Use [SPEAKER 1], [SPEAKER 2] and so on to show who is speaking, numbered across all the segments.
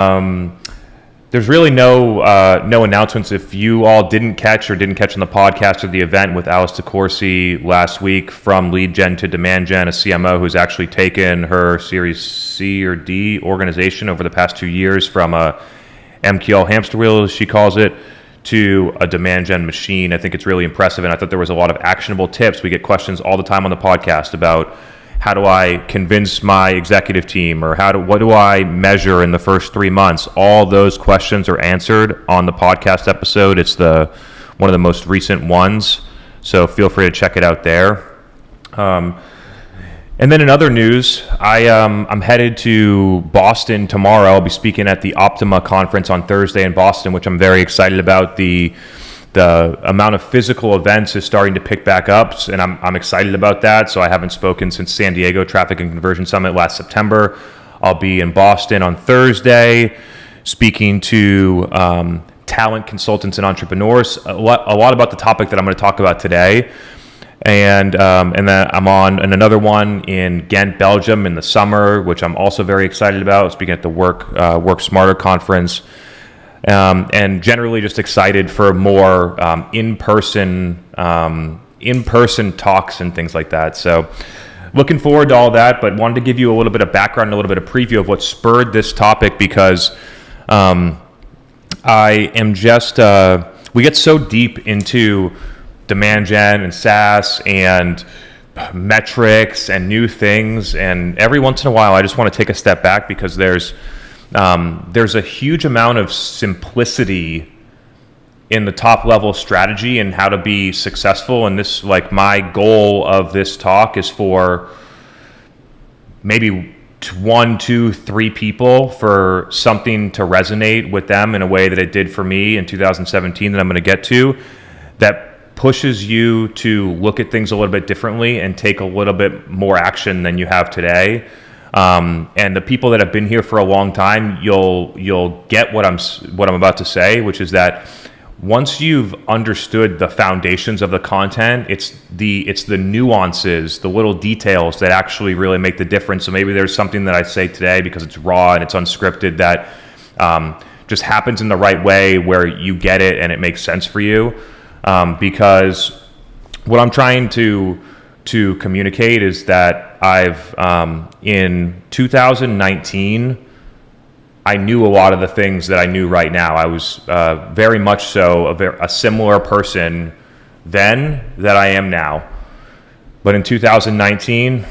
[SPEAKER 1] There's really no announcements. If you all didn't catch on the podcast or the event with Alice DeCourcy last week, from lead gen to demand gen, a CMO who's actually taken her Series C or D organization over the past 2 years from a MQL hamster wheel, as she calls it, to a demand gen machine. I think it's really impressive, and I thought there was a lot of actionable tips. We get questions all the time on the podcast about how do I convince my executive team, or what do I measure in the first 3 months? All those questions are answered on the podcast episode. It's one of the most recent ones, so feel free to check it out there. And then in other news, I'm headed to Boston tomorrow. I'll be speaking at the Optima conference on Thursday in Boston, which I'm very excited about. The amount of physical events is starting to pick back up, and I'm excited about that. So I haven't spoken since San Diego Traffic and Conversion Summit last September. I'll be in Boston on Thursday, speaking to talent consultants and entrepreneurs. A lot about the topic that I'm going to talk about today. And then I'm on another one in Ghent, Belgium in the summer, which I'm also very excited about, speaking at the Work Smarter conference. And generally just excited for more in-person talks and things like that. So looking forward to all that, but wanted to give you a little bit of background, a little bit of preview of what spurred this topic, because we get so deep into demand gen and SaaS and metrics and new things, and every once in a while I just want to take a step back, because there's a huge amount of simplicity in the top level strategy and how to be successful. And this, like, my goal of this talk is for maybe 1, 2, 3 people, for something to resonate with them in a way that it did for me in 2017 that I'm going to get to, that pushes you to look at things a little bit differently and take a little bit more action than you have today. And the people that have been here for a long time, you'll get what I'm about to say, which is that once you've understood the foundations of the content, it's the nuances, the little details that actually really make the difference. So maybe there's something that I say today because it's raw and it's unscripted that just happens in the right way where you get it and it makes sense for you. Because what I'm trying to communicate is that I've in 2019, I knew a lot of the things that I knew right now. I was very much so a similar person then that I am now. But in 2019,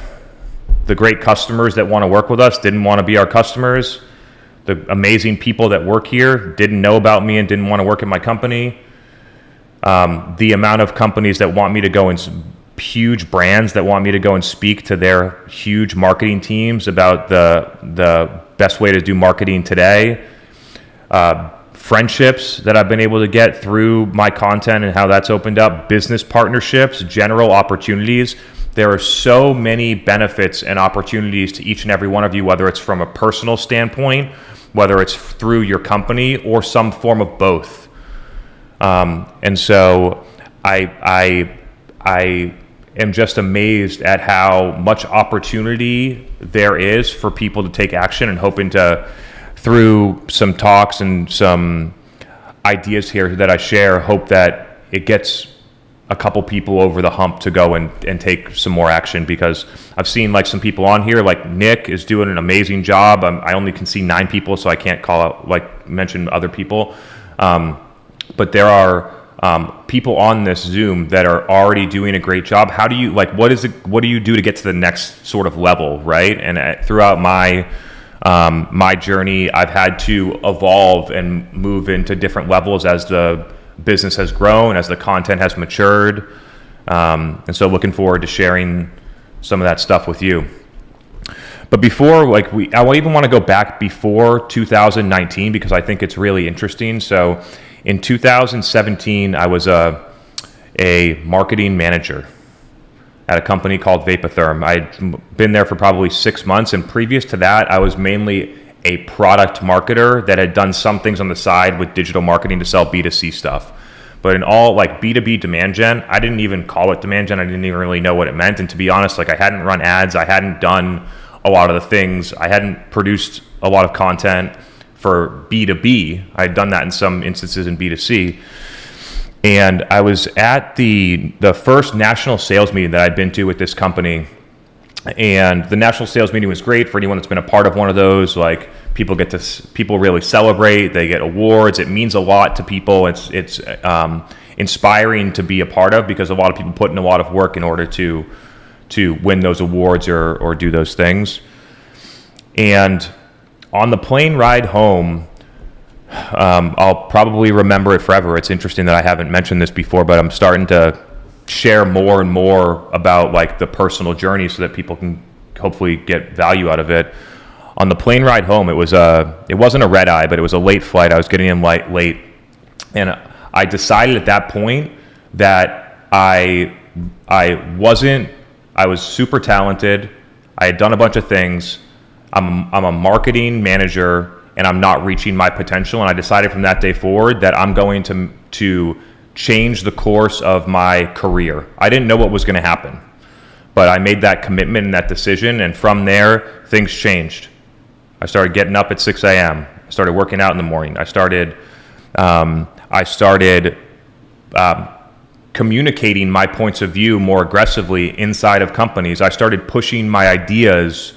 [SPEAKER 1] the great customers that want to work with us didn't want to be our customers. The amazing people that work here didn't know about me and didn't want to work at my company. The amount of companies that want me to go, and huge brands that want me to go and speak to their huge marketing teams about the best way to do marketing today. Friendships that I've been able to get through my content and how that's opened up. Business partnerships, general opportunities. There are so many benefits and opportunities to each and every one of you, whether it's from a personal standpoint, whether it's through your company, or some form of both. And so I am just amazed at how much opportunity there is for people to take action, and hoping to, through some talks and some ideas here that I share, hope that it gets a couple people over the hump to go and take some more action. Because I've seen, like, some people on here, like Nick is doing an amazing job. I only can see 9 people, so I can't mention other people. But there are people on this Zoom that are already doing a great job. How do you, what do you do to get to the next sort of level, right? And throughout my journey, I've had to evolve and move into different levels as the business has grown, as the content has matured. And so looking forward to sharing some of that stuff with you. But before, I even want to go back before 2019, because I think it's really interesting. So in 2017, I was a marketing manager at a company called Vapotherm. I'd been there for probably 6 months, and previous to that, I was mainly a product marketer that had done some things on the side with digital marketing to sell B2C stuff. But in all, B2B demand gen, I didn't even call it demand gen. I didn't even really know what it meant. And to be honest, I hadn't run ads. I hadn't done a lot of the things. I hadn't produced a lot of content for B2B. I had done that in some instances in B2C. And I was at the first national sales meeting that I'd been to with this company. And the national sales meeting was great for anyone that's been a part of one of those. Like, people really celebrate, they get awards. It means a lot to people. It's inspiring to be a part of, because a lot of people put in a lot of work in order to win those awards or do those things. And on the plane ride home, I'll probably remember it forever. It's interesting that I haven't mentioned this before, but I'm starting to share more and more about like the personal journey so that people can hopefully get value out of it. On the plane ride home, it wasn't a red eye, but it was a late flight. I was getting in late, and I decided at that point that I was super talented. I had done a bunch of things. I'm a marketing manager, and I'm not reaching my potential. And I decided from that day forward that I'm going to change the course of my career. I didn't know what was going to happen, but I made that commitment and that decision. And from there, things changed. I started getting up at 6 a.m. I started working out in the morning. I started communicating my points of view more aggressively inside of companies. I started pushing my ideas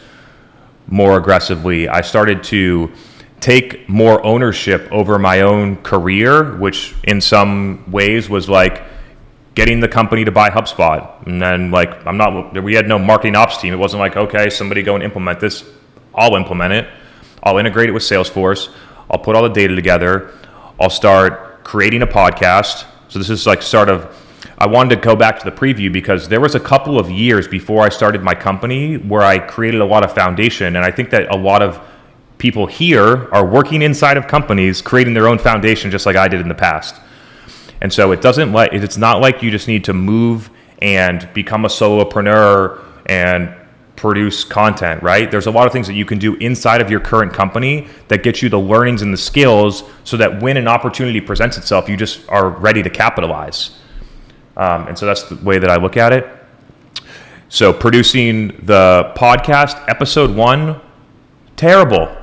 [SPEAKER 1] more aggressively. I started to take more ownership over my own career, which in some ways was like getting the company to buy HubSpot. And then we had no marketing ops team. It wasn't like, okay, somebody go and implement this. I'll implement it. I'll integrate it with Salesforce. I'll put all the data together. I'll start creating a podcast. So this is like I wanted to go back to the preview because there was a couple of years before I started my company where I created a lot of foundation. And I think that a lot of people here are working inside of companies, creating their own foundation, just like I did in the past. And so it's not like you just need to move and become a solopreneur and produce content, right? There's a lot of things that you can do inside of your current company that get you the learnings and the skills so that when an opportunity presents itself, you just are ready to capitalize. And so that's the way that I look at it. So producing the podcast, episode 1, terrible.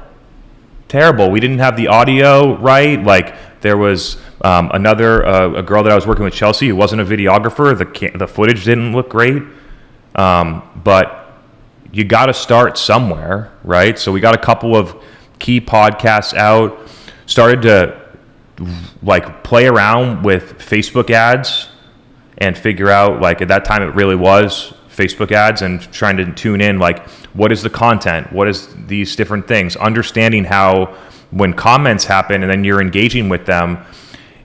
[SPEAKER 1] We didn't have the audio right. Like, there was a girl that I was working with, Chelsea, who wasn't a videographer. The footage didn't look great. But you got to start somewhere, right? So we got a couple of key podcasts out, started to like play around with Facebook ads and figure out, like, at that time it really was Facebook ads, and trying to tune in, like, what is the content? What is these different things? Understanding how when comments happen and then you're engaging with them,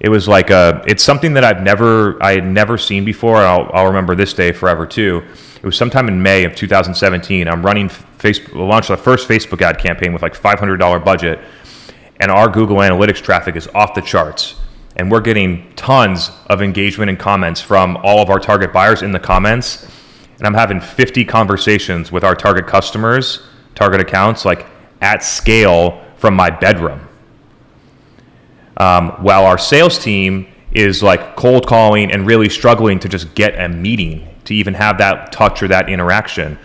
[SPEAKER 1] it was like it's something that I had never seen before. I'll remember this day forever too. It was sometime in May of 2017. I'm running launched the first Facebook ad campaign with like $500 budget, and our Google Analytics traffic is off the charts. And we're getting tons of engagement and comments from all of our target buyers in the comments. And I'm having 50 conversations with our target customers, target accounts, like at scale from my bedroom. While our sales team is like cold calling and really struggling to just get a meeting, to even have that touch or that interaction.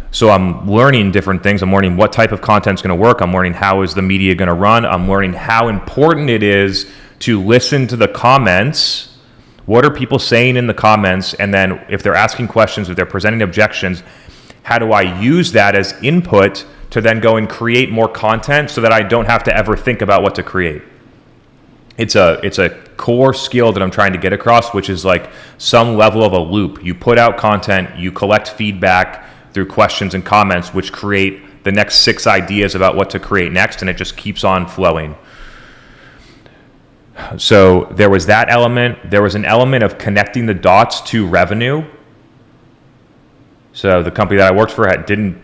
[SPEAKER 1] So I'm learning different things. I'm learning what type of content is going to work. I'm learning how is the media going to run. I'm learning how important it is to listen to the comments. What are people saying in the comments? And then if they're asking questions, if they're presenting objections, how do I use that as input to then go and create more content so that I don't have to ever think about what to create? It's a core skill that I'm trying to get across, which is like some level of a loop. You put out content, you collect feedback through questions and comments, which create the next 6 ideas about what to create next, and it just keeps on flowing. So there was that element. There was an element of connecting the dots to revenue. So the company that I worked for didn't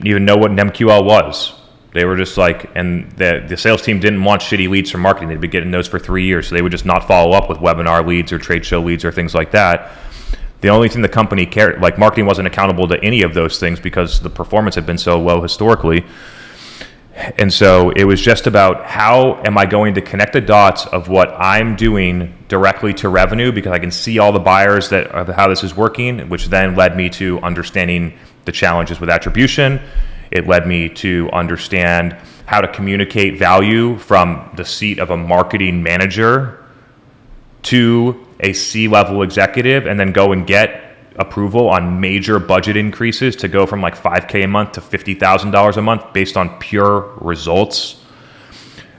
[SPEAKER 1] even know what an MQL was. They were just like, and the sales team didn't want shitty leads from marketing. They'd been getting those for 3 years, so they would just not follow up with webinar leads or trade show leads or things like that. The only thing the company cared, like marketing wasn't accountable to any of those things because the performance had been so low historically. And so it was just about how am I going to connect the dots of what I'm doing directly to revenue, because I can see all the buyers of how this is working, which then led me to understanding the challenges with attribution. It led me to understand how to communicate value from the seat of a marketing manager to a C-level executive, and then go and get approval on major budget increases to go from like $5,000 a month to $50,000 a month based on pure results.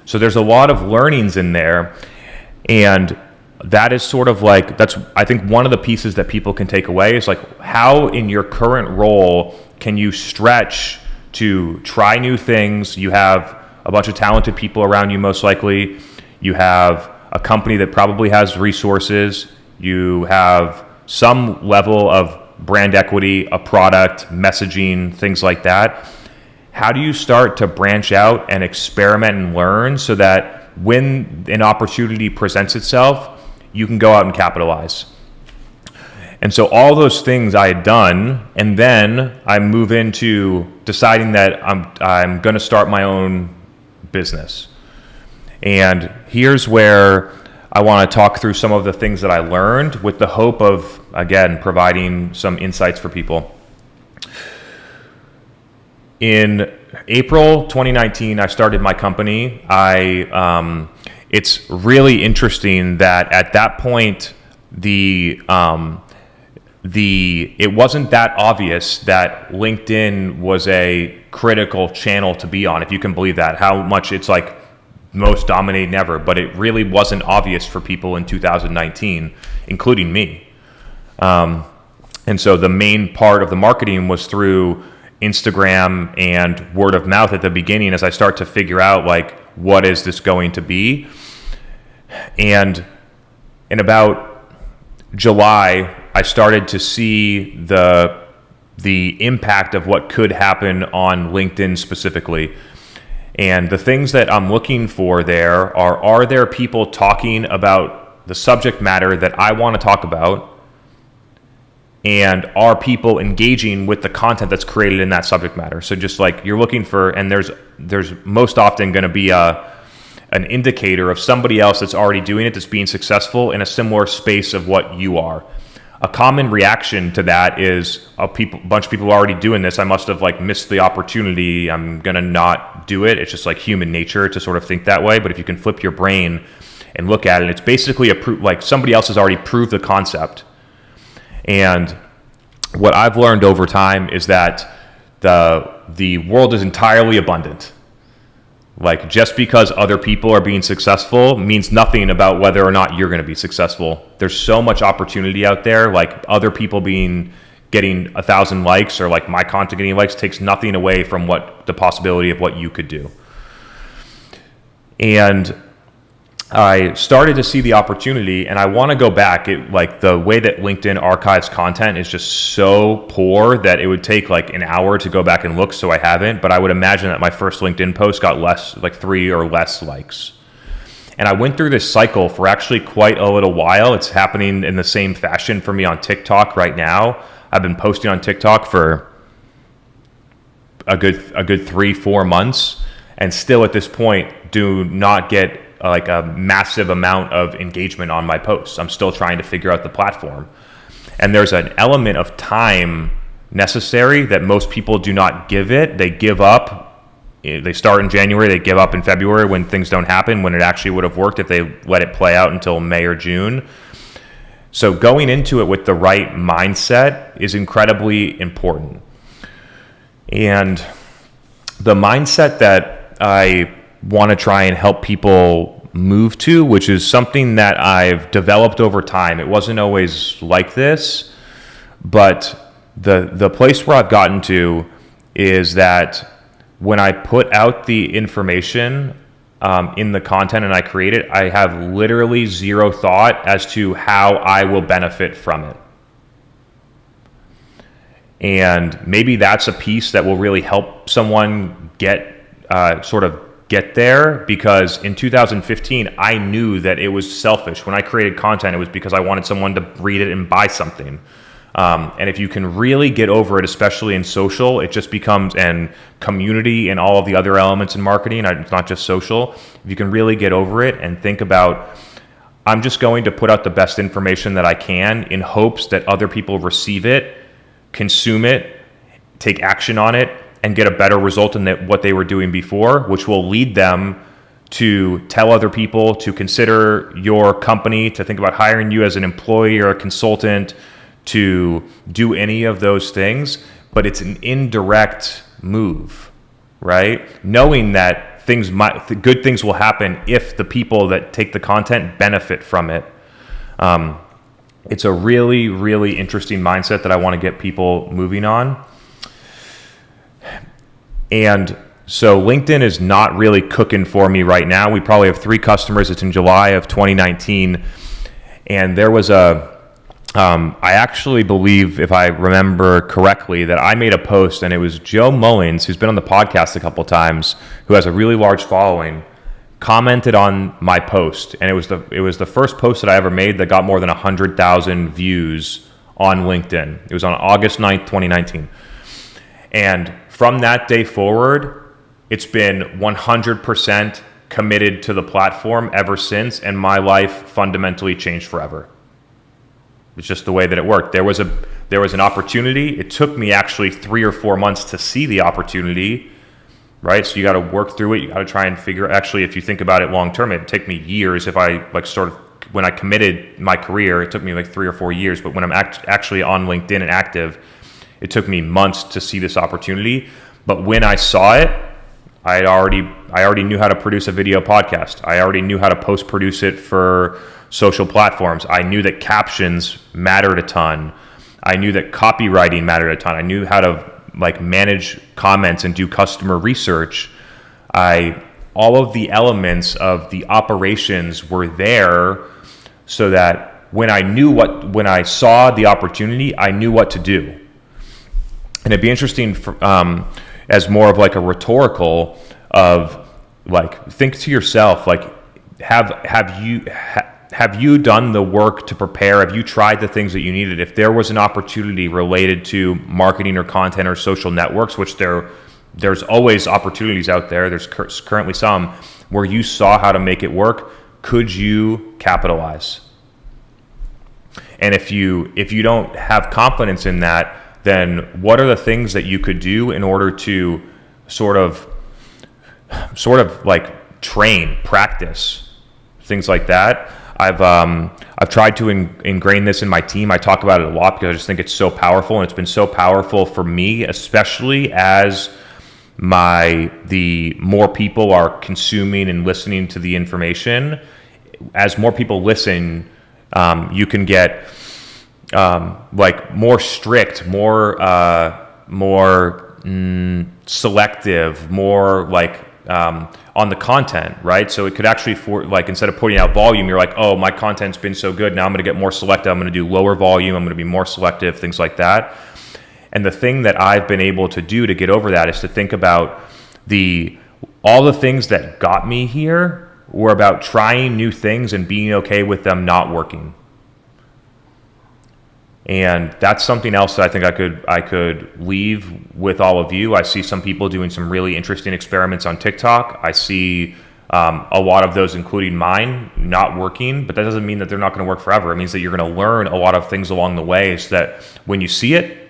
[SPEAKER 1] So there's a lot of learnings in there, and that is sort of like, that's, I think, one of the pieces that people can take away is like, how in your current role can you stretch to try new things? You have a bunch of talented people around you, most likely. You have a company that probably has resources. You have some level of brand equity, a product, messaging, things like that. How do you start to branch out and experiment and learn so that when an opportunity presents itself, you can go out and capitalize? And so all those things I had done, and then I move into deciding that I'm going to start my own business. And here's where I want to talk through some of the things that I learned with the hope of, again, providing some insights for people. In April 2019, I started my company. It's really interesting that at that point, it wasn't that obvious that LinkedIn was a critical channel to be on, if you can believe that, how much it's like most dominating ever, but it really wasn't obvious for people in 2019, including me. And so the main part of the marketing was through Instagram and word of mouth at the beginning as I start to figure out like, what is this going to be? And in about July, I started to see the impact of what could happen on LinkedIn specifically. And the things that I'm looking for there are there people talking about the subject matter that I want to talk about? And are people engaging with the content that's created in that subject matter? So just like you're looking for, and there's most often going to be an indicator of somebody else that's already doing it, that's being successful in a similar space of what you are. A common reaction to that is a bunch of people are already doing this. I must have like missed the opportunity. I'm going to not do it. It's just like human nature to sort of think that way. But if you can flip your brain and look at it, it's basically like somebody else has already proved the concept. And what I've learned over time is that the world is entirely abundant. Like just because other people are being successful means nothing about whether or not you're going to be successful. There's so much opportunity out there. Like other people getting 1,000 likes or like my content getting likes takes nothing away from what the possibility of what you could do. And I started to see the opportunity, and I want to go back. Like the way that LinkedIn archives content is just so poor that it would take like an hour to go back and look, so I haven't. But I would imagine that my first LinkedIn post got less, like 3 or less likes. And I went through this cycle for actually quite a little while. It's happening in the same fashion for me on TikTok right now. I've been posting on TikTok for a good 3-4 months, and still at this point do not get like a massive amount of engagement on my posts. I'm still trying to figure out the platform. And there's an element of time necessary that most people do not give it. They give up. They start in January, they give up in February when things don't happen, when it actually would have worked if they let it play out until May or June. So going into it with the right mindset is incredibly important. And the mindset that I want to try and help people move to, which is something that I've developed over time. It wasn't always like this, but the place where I've gotten to is that when I put out the information in the content and I create it, I have literally zero thought as to how I will benefit from it. And maybe that's a piece that will really help someone get there, because in 2015, I knew that it was selfish. When I created content, it was because I wanted someone to read it and buy something. And if you can really get over it, especially in social, it just becomes, and community and all of the other elements in marketing, it's not just social. If you can really get over it and think about, I'm just going to put out the best information that I can in hopes that other people receive it, consume it, take action on it, and get a better result than what they were doing before, which will lead them to tell other people to consider your company, to think about hiring you as an employee or a consultant, to do any of those things. But it's an indirect move, right? Knowing that good things will happen if the people that take the content benefit from it. It's a really, really interesting mindset that I want to get people moving on. And so LinkedIn is not really cooking for me right now. We probably have 3 customers. It's in July of 2019. And there was I actually believe, if I remember correctly, that I made a post, and it was Joe Mullins, who's been on the podcast a couple times, who has a really large following, commented on my post. And it was the first post that I ever made that got more than 100,000 views on LinkedIn. It was on August 9th, 2019. And from that day forward, it's been 100% committed to the platform ever since, and my life fundamentally changed forever. It's just the way that it worked. There was an opportunity. It took me actually 3 or 4 months to see the opportunity, right? So you got to work through it. You got to try and figure. Actually, if you think about it long term, it'd take me years. If I when I committed my career, it took me like 3 or 4 years. But when I'm actually on LinkedIn and active, it took me months to see this opportunity. But when I saw it, I already knew how to produce a video podcast. I already knew how to post-produce it for social platforms. I knew that captions mattered a ton. I knew that copywriting mattered a ton. I knew how to manage comments and do customer research. All of the elements of the operations were there, so that when I saw the opportunity, I knew what to do. And it'd be interesting as more of a rhetorical of think to yourself, have you done the work to prepare? Have you tried the things that you needed? If there was an opportunity related to marketing or content or social networks, which there's always opportunities out there, there's currently some, where you saw how to make it work, could you capitalize? And if you don't have confidence in that, then what are the things that you could do in order to sort of train, practice, things like that? I've tried to ingrain this in my team. I talk about it a lot because I just think it's so powerful, and it's been so powerful for me, especially as the more people are consuming and listening to the information. As more people listen, you can get more strict, more selective, more on the content, right? So it could actually, instead of putting out volume, you're oh, my content's been so good, now I'm going to get more selective, I'm going to do lower volume, I'm going to be more selective, things like that. And the thing that I've been able to do to get over that is to think about all the things that got me here were about trying new things and being okay with them not working. And that's something else that I think I could leave with all of you. I see some people doing some really interesting experiments on TikTok. I see a lot of those, including mine, not working, but that doesn't mean that they're not going to work forever. It means that you're going to learn a lot of things along the way, so that when you see it,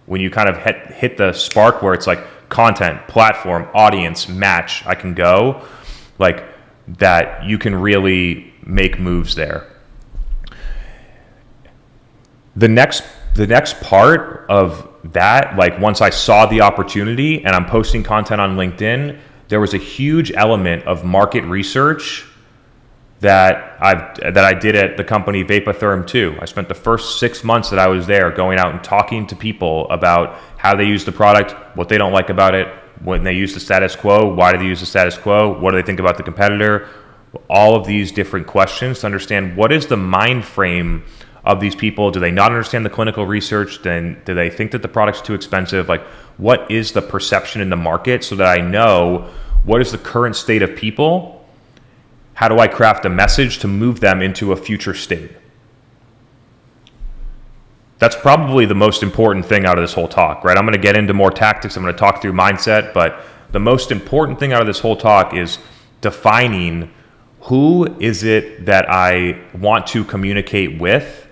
[SPEAKER 1] when you kind of hit the spark where it's content, platform, audience, match, I can go, that you can really make moves there. The next part of that, once I saw the opportunity and I'm posting content on LinkedIn, there was a huge element of market research that I did at the company Vapotherm 2. I spent the first 6 months that I was there going out and talking to people about how they use the product, what they don't like about it, when they use the status quo, why do they use the status quo, what do they think about the competitor, all of these different questions to understand what is the mind frame of these people. Do they not understand the clinical research? Then do they think that the product's too expensive? What is the perception in the market, so that I know what is the current state of people? How do I craft a message to move them into a future state? That's probably the most important thing out of this whole talk, right? I'm going to get into more tactics. I'm going to talk through mindset, but the most important thing out of this whole talk is defining who is it that I want to communicate with,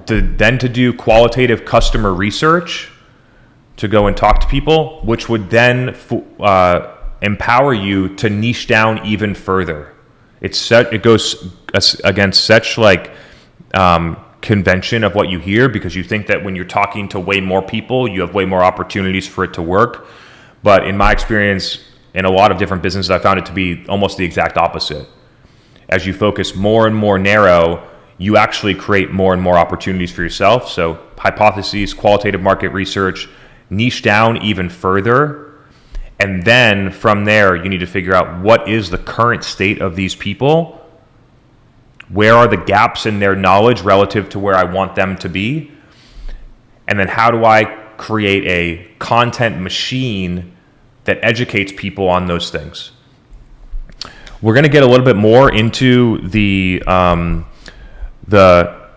[SPEAKER 1] then to do qualitative customer research to go and talk to people, which would then empower you to niche down even further. It goes against such like convention of what you hear, because you think that when you're talking to way more people, you have way more opportunities for it to work. But in my experience, in a lot of different businesses, I found it to be almost the exact opposite. As you focus more and more narrow, you actually create more and more opportunities for yourself. So hypotheses, qualitative market research, niche down even further. And then from there, you need to figure out what is the current state of these people. Where are the gaps in their knowledge relative to where I want them to be? And then how do I create a content machine that educates people on those things? We're going to get a little bit more into the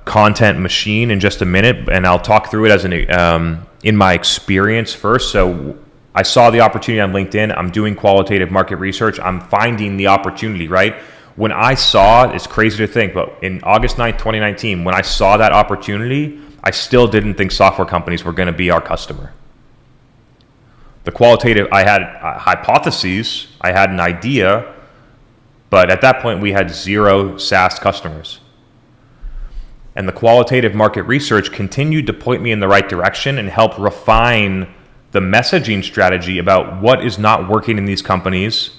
[SPEAKER 1] content machine in just a minute, and I'll talk through it as in my experience first. So I saw the opportunity on LinkedIn. I'm doing qualitative market research. I'm finding the opportunity, right? When I saw, it's crazy to think, but in August 9th, 2019, when I saw that opportunity, I still didn't think software companies were going to be our customer. The qualitative, I had hypotheses, I had an idea, but at that point we had 0 SaaS customers. And the qualitative market research continued to point me in the right direction and help refine the messaging strategy about what is not working in these companies.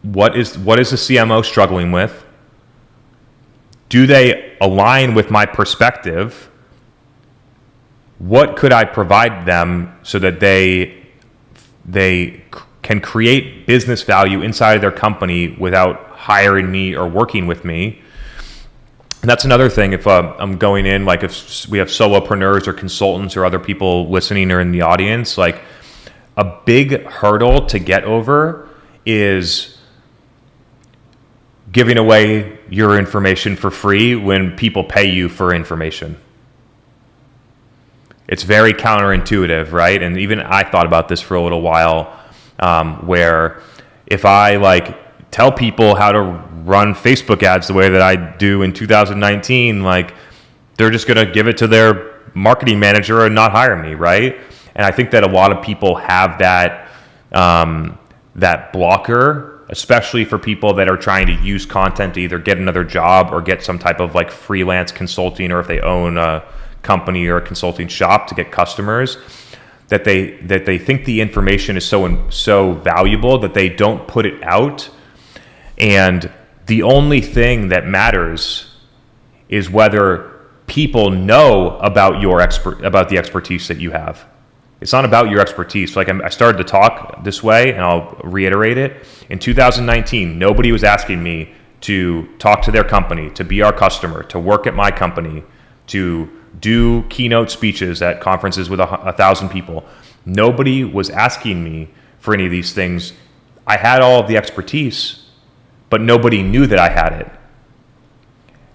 [SPEAKER 1] What is the CMO struggling with? Do they align with my perspective? What could I provide them so that they can create business value inside of their company without hiring me or working with me? And that's another thing. If I'm going in, like if we have solopreneurs or consultants or other people listening or in the audience, like a big hurdle to get over is giving away your information for free when people pay you for information. It's very counterintuitive, right? And even I thought about this for a little while, where if I like tell people how to run Facebook ads the way that I do in 2019, like they're just going to give it to their marketing manager and not hire me, right? And I think that a lot of people have that that blocker, especially for people that are trying to use content to either get another job or get some type of like freelance consulting, or if they own a company or a consulting shop to get customers, that they think the information is so valuable that they don't put it out. And the only thing that matters is whether people know about about the expertise that you have. It's not about your expertise. Like I started to talk this way, and I'll reiterate it. In 2019, nobody was asking me to talk to their company, to be our customer, to work at my company, to do keynote speeches at conferences with 1,000 people. Nobody was asking me for any of these things. I had all of the expertise, but nobody knew that I had it.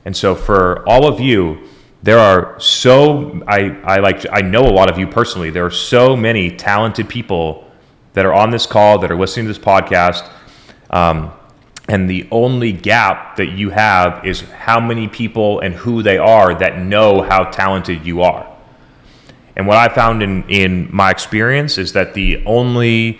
[SPEAKER 1] And so for all of you, there are I know a lot of you personally. There are so many talented people that are on this call, that are listening to this podcast. And the only gap that you have is how many people and who they are that know how talented you are. And what I found in my experience is that the only,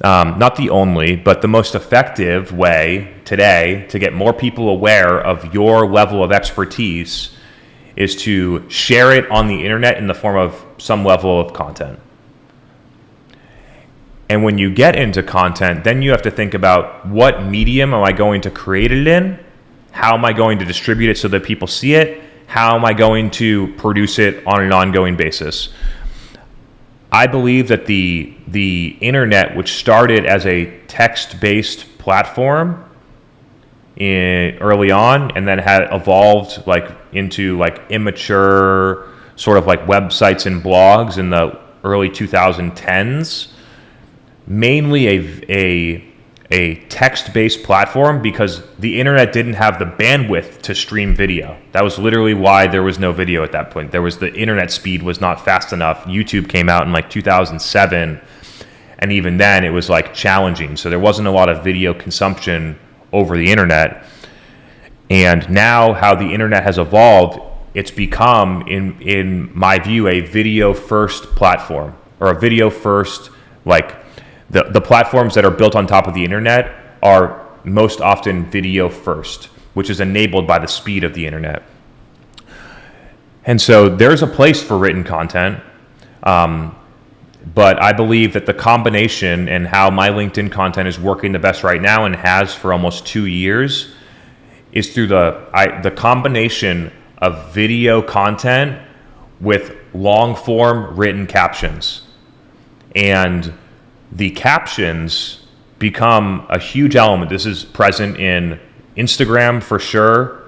[SPEAKER 1] not the only, but the most effective way today to get more people aware of your level of expertise is to share it on the internet in the form of some level of content. And when you get into content, then you have to think about what medium am I going to create it in? How am I going to distribute it so that people see it? How am I going to produce it on an ongoing basis? I believe that the internet, which started as a text-based platform early on, and then had evolved into immature sort of like websites and blogs in the early 2010s, mainly a text-based platform, because the internet didn't have the bandwidth to stream video. That was literally why there was no video at that point. The internet speed was not fast enough. YouTube came out in 2007, and even then it was challenging. So there wasn't a lot of video consumption over the internet. And now how the internet has evolved it's become, in my view, a video first platform, or a video first, like the platforms that are built on top of the internet are most often video first, which is enabled by the speed of the internet. And so there's a place for written content, but I believe that the combination, and how my LinkedIn content is working the best right now and has for almost 2 years, is through the combination of video content with long form written captions. And the captions become a huge element. This is present in Instagram for sure.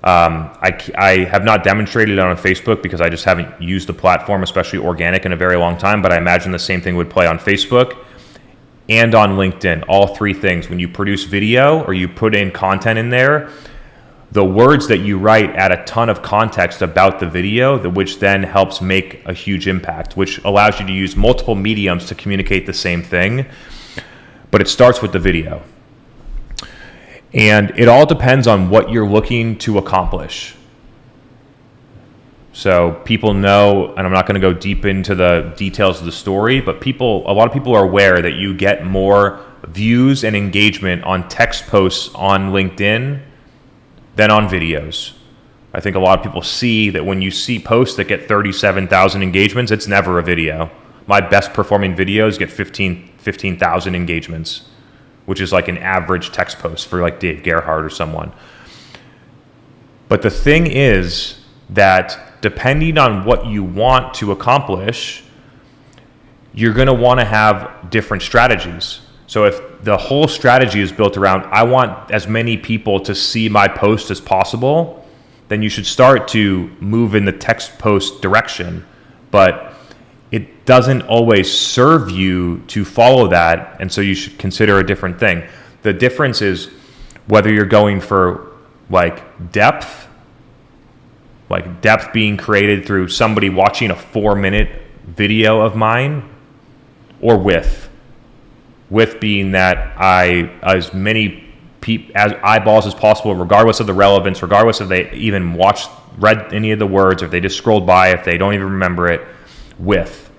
[SPEAKER 1] I have not demonstrated it on Facebook because I just haven't used the platform, especially organic, in a very long time, but I imagine the same thing would play on Facebook and on LinkedIn. All three things. When you produce video or you put in content in there, the words that you write add a ton of context about the video, which then helps make a huge impact, which allows you to use multiple mediums to communicate the same thing. But it starts with the video. And it all depends on what you're looking to accomplish. So people know, and I'm not going to go deep into the details of the story, but a lot of people are aware that you get more views and engagement on text posts on LinkedIn than on videos. I think a lot of people see that when you see posts that get 37,000 engagements, it's never a video. My best performing videos get 15,000 engagements, which is like an average text post for like Dave Gerhardt or someone. But the thing is that depending on what you want to accomplish, you're going to want to have different strategies. So if the whole strategy is built around, I want as many people to see my post as possible, then you should start to move in the text post direction. But it doesn't always serve you to follow that, and so you should consider a different thing. The difference is whether you're going for like depth being created through somebody watching a 4-minute video of mine, or width being that as many as eyeballs as possible, regardless of the relevance, regardless if they even read any of the words, if they just scrolled by, if they don't even remember it, width.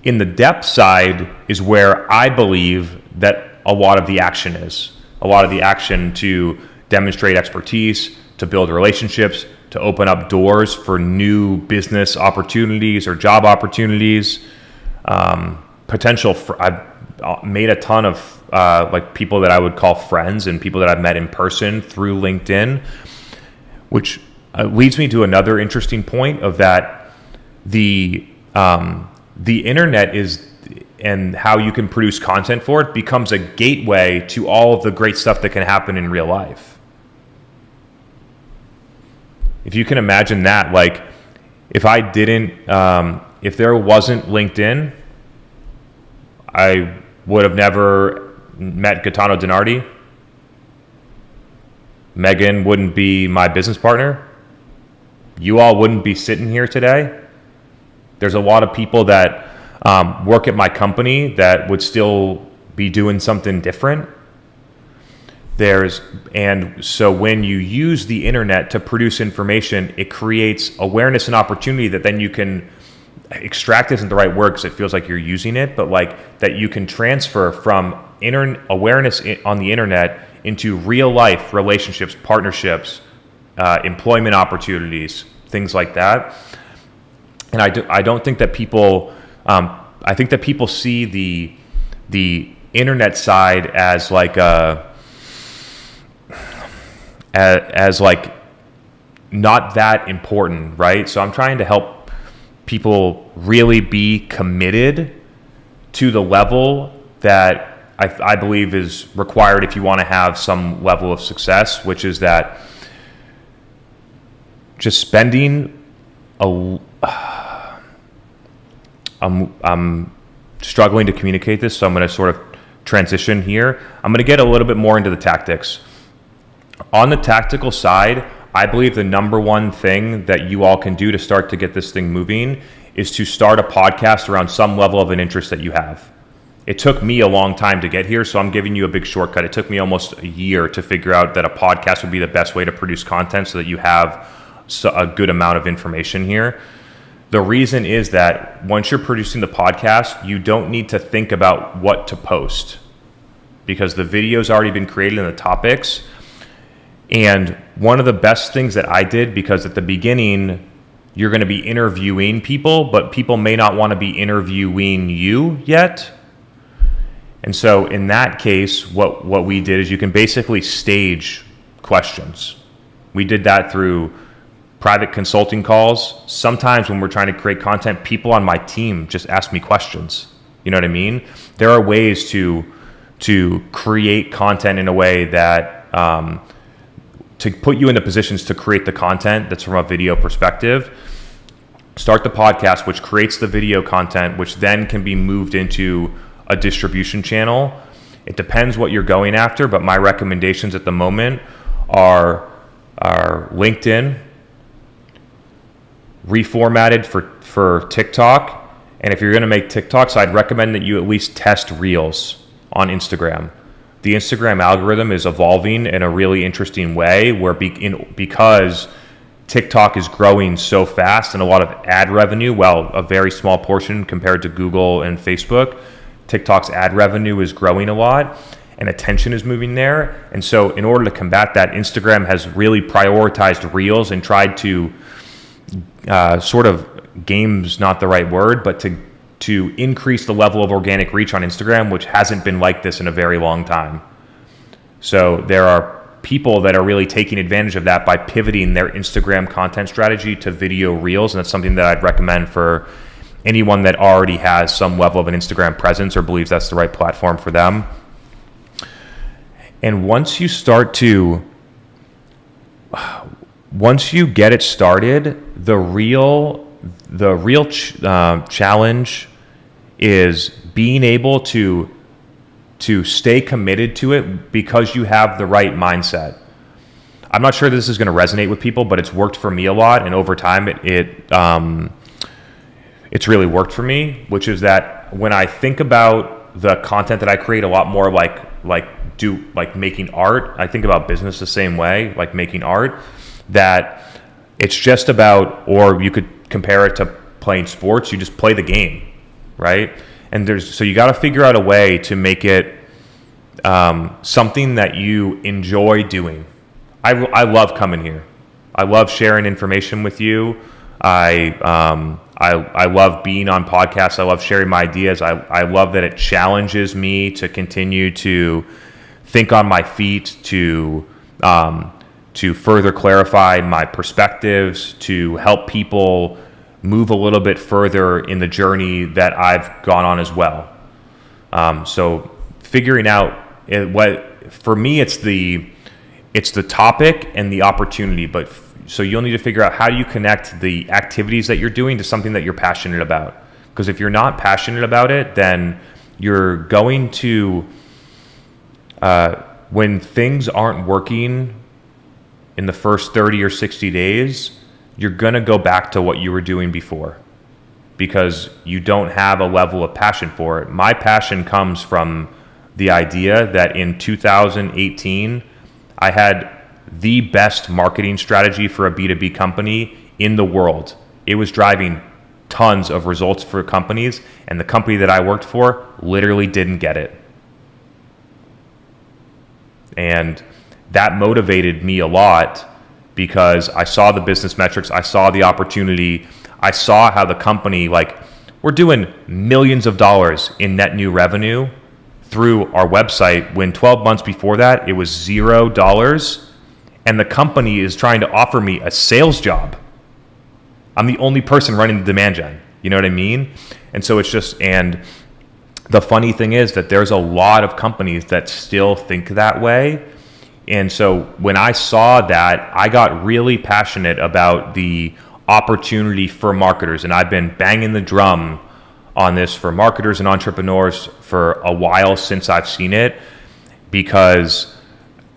[SPEAKER 1] In the depth side is where I believe that a lot of the action is. A lot of the action to demonstrate expertise, to build relationships, to open up doors for new business opportunities or job opportunities. I've made a ton of like people that I would call friends and people that I've met in person through LinkedIn, which leads me to another interesting point of that the internet is, and how you can produce content for it, becomes a gateway to all of the great stuff that can happen in real life. If you can imagine that, like if there wasn't LinkedIn, I would have never met Gaetano DiNardi. Megan wouldn't be my business partner. You all wouldn't be sitting here today. There's a lot of people that work at my company that would still be doing something different. And so when you use the internet to produce information, it creates awareness and opportunity that then you can extract. Isn't the right word because it feels like you're using it, but like that you can transfer from awareness on the internet into real life relationships, partnerships, employment opportunities, things like that. And I don't think that people, I think that people see the internet side as like as like not that important, right? So I'm trying to help people really be committed to the level that I believe is required if you want to have some level of success, which is that just spending I'm struggling to communicate this, so I'm going to sort of transition here. I'm going to get a little bit more into the tactics. On the tactical side, I believe the number one thing that you all can do to start to get this thing moving is to start a podcast around some level of an interest that you have. It took me a long time to get here, so I'm giving you a big shortcut. It took me almost a year to figure out that a podcast would be the best way to produce content so that you have a good amount of information here. The reason is that once you're producing the podcast, you don't need to think about what to post because the video's already been created in the topics. And one of the best things that I did, because at the beginning, you're going to be interviewing people, but people may not want to be interviewing you yet. And so in that case, what we did is you can basically stage questions. We did that through private consulting calls. Sometimes when we're trying to create content, people on my team just ask me questions. You know what I mean? There are ways to create content in a way that to put you in the positions to create the content that's from a video perspective. Start the podcast, which creates the video content, which then can be moved into a distribution channel. It depends what you're going after, but my recommendations at the moment are LinkedIn, reformatted for TikTok. And if you're going to make TikToks, I'd recommend that you at least test Reels on Instagram. The Instagram algorithm is evolving in a really interesting way where because TikTok is growing so fast and a lot of ad revenue, well, a very small portion compared to Google and Facebook, TikTok's ad revenue is growing a lot and attention is moving there. And so in order to combat that, Instagram has really prioritized Reels and tried to sort of, game's not the right word, but to increase the level of organic reach on Instagram, which hasn't been like this in a very long time. So there are people that are really taking advantage of that by pivoting their Instagram content strategy to video Reels, and that's something that I'd recommend for anyone that already has some level of an Instagram presence or believes that's the right platform for them. And once you get it started, the real challenge is being able to stay committed to it because you have the right mindset. I'm not sure this is going to resonate with people, but it's worked for me a lot, and over time it's really worked for me, which is that when I think about the content that I create a lot more like making art, I think about business the same way, like making art, that it's just about, or you could compare it to playing sports, you just play the game, right? And so you got to figure out a way to make it something that you enjoy doing. I love coming here. I love sharing information with you. I love being on podcasts. I love sharing my ideas. I love that it challenges me to continue to think on my feet, to further clarify my perspectives, to help people move a little bit further in the journey that I've gone on as well. So figuring out for me, it's the topic and the opportunity, but so you'll need to figure out how do you connect the activities that you're doing to something that you're passionate about. Because if you're not passionate about it, then you're going to, when things aren't working in the first 30 or 60 days, you're going to go back to what you were doing before because you don't have a level of passion for it. My passion comes from the idea that in 2018, I had the best marketing strategy for a B2B company in the world. It was driving tons of results for companies, and the company that I worked for literally didn't get it. And that motivated me a lot because I saw the business metrics, I saw the opportunity, I saw how the company, we're doing millions of dollars in net new revenue through our website when 12 months before that, it was $0. And the company is trying to offer me a sales job. I'm the only person running the demand gen. You know what I mean? And so it's just, and the funny thing is that there's a lot of companies that still think that way. And so when I saw that, I got really passionate about the opportunity for marketers. And I've been banging the drum on this for marketers and entrepreneurs for a while since I've seen it, because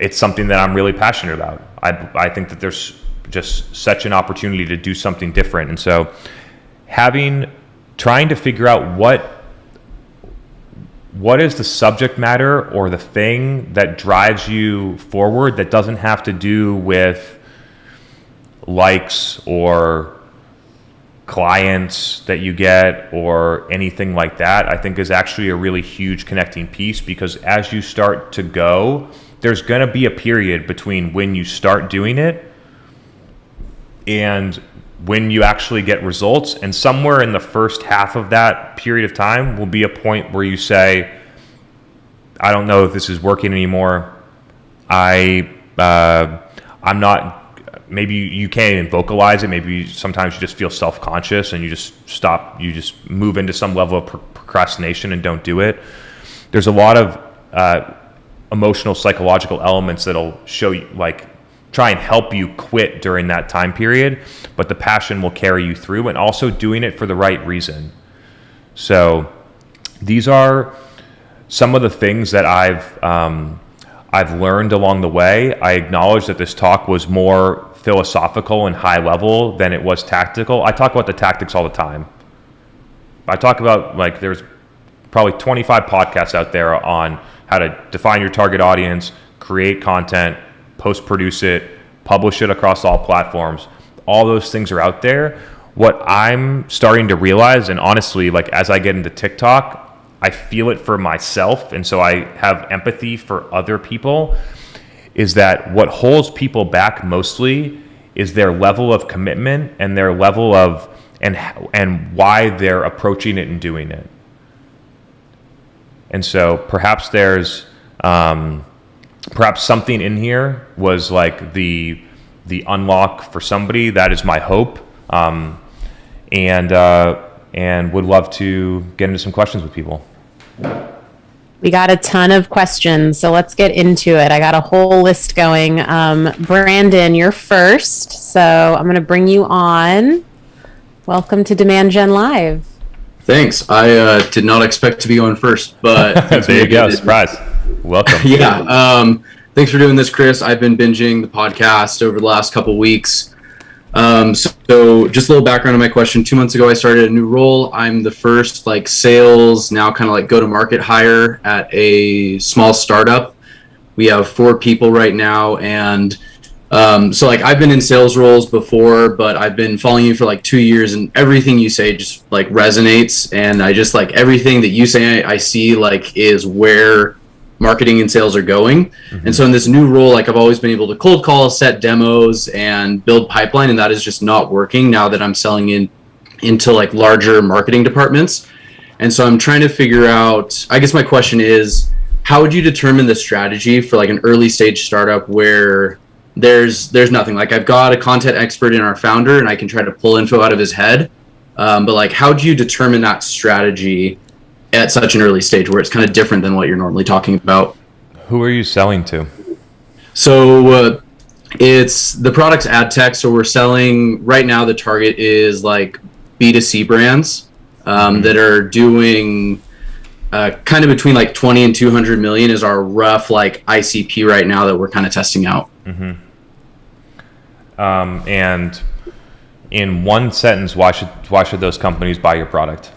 [SPEAKER 1] it's something that I'm really passionate about. I think that there's just such an opportunity to do something different. And so trying to figure out what is the subject matter or the thing that drives you forward that doesn't have to do with likes or clients that you get or anything like that, I think is actually a really huge connecting piece, because as you start to go, there's going to be a period between when you start doing it and when you actually get results. And somewhere in the first half of that period of time will be a point where you say, I don't know if this is working anymore. I'm not, maybe you can't even vocalize it. Maybe sometimes you just feel self-conscious and you just stop, you just move into some level of procrastination and don't do it. There's a lot of emotional, psychological elements that'll show you, like, try and help you quit during that time period, but the passion will carry you through, and also doing it for the right reason. So these are some of the things that I've learned along the way. I acknowledge that this talk was more philosophical and high level than it was tactical. I talk about the tactics all the time. I talk about, like, there's probably 25 podcasts out there on how to define your target audience, create content, post-produce it, publish it across all platforms. All those things are out there. What I'm starting to realize, and honestly, like, as I get into TikTok, I feel it for myself, and so I have empathy for other people, is that what holds people back mostly is their level of commitment and their level of, and why they're approaching it and doing it. And so perhaps there's perhaps something in here was like the unlock for somebody. That is my hope, and would love to get into some questions with people.
[SPEAKER 2] We got a ton of questions, so let's get into it. I got a whole list going. Brandon, you're first, so I'm going to bring you on. Welcome to Demand Gen Live.
[SPEAKER 3] Thanks. I did not expect to be going first, but
[SPEAKER 1] there you go. Surprise. Welcome.
[SPEAKER 3] Yeah. Thanks for doing this, Chris. I've been binging the podcast over the last couple weeks. So just a little background on my question. 2 months ago, I started a new role. I'm the first sales, now kind of go-to-market hire at a small startup. We have 4 people right now, and so I've been in sales roles before, but I've been following you for 2 years, and everything you say just resonates, and I just everything that you say I see is where marketing and sales are going. Mm-hmm. And so in this new role, I've always been able to cold call, set demos, and build pipeline, and that is just not working now that I'm selling into larger marketing departments. And so I'm trying to figure out, I guess my question is, how would you determine the strategy for an early stage startup where there's nothing? I've got a content expert in our founder and I can try to pull info out of his head, but how do you determine that strategy at such an early stage where it's kind of different than what you're normally talking about?
[SPEAKER 1] Who are you selling to?
[SPEAKER 3] So it's the product's ad tech. So we're selling right now, the target is B2C brands that are doing kind of between 20 and 200 million is our rough ICP right now that we're kind of testing out.
[SPEAKER 1] Mm-hmm. And in one sentence, why should those companies buy your product?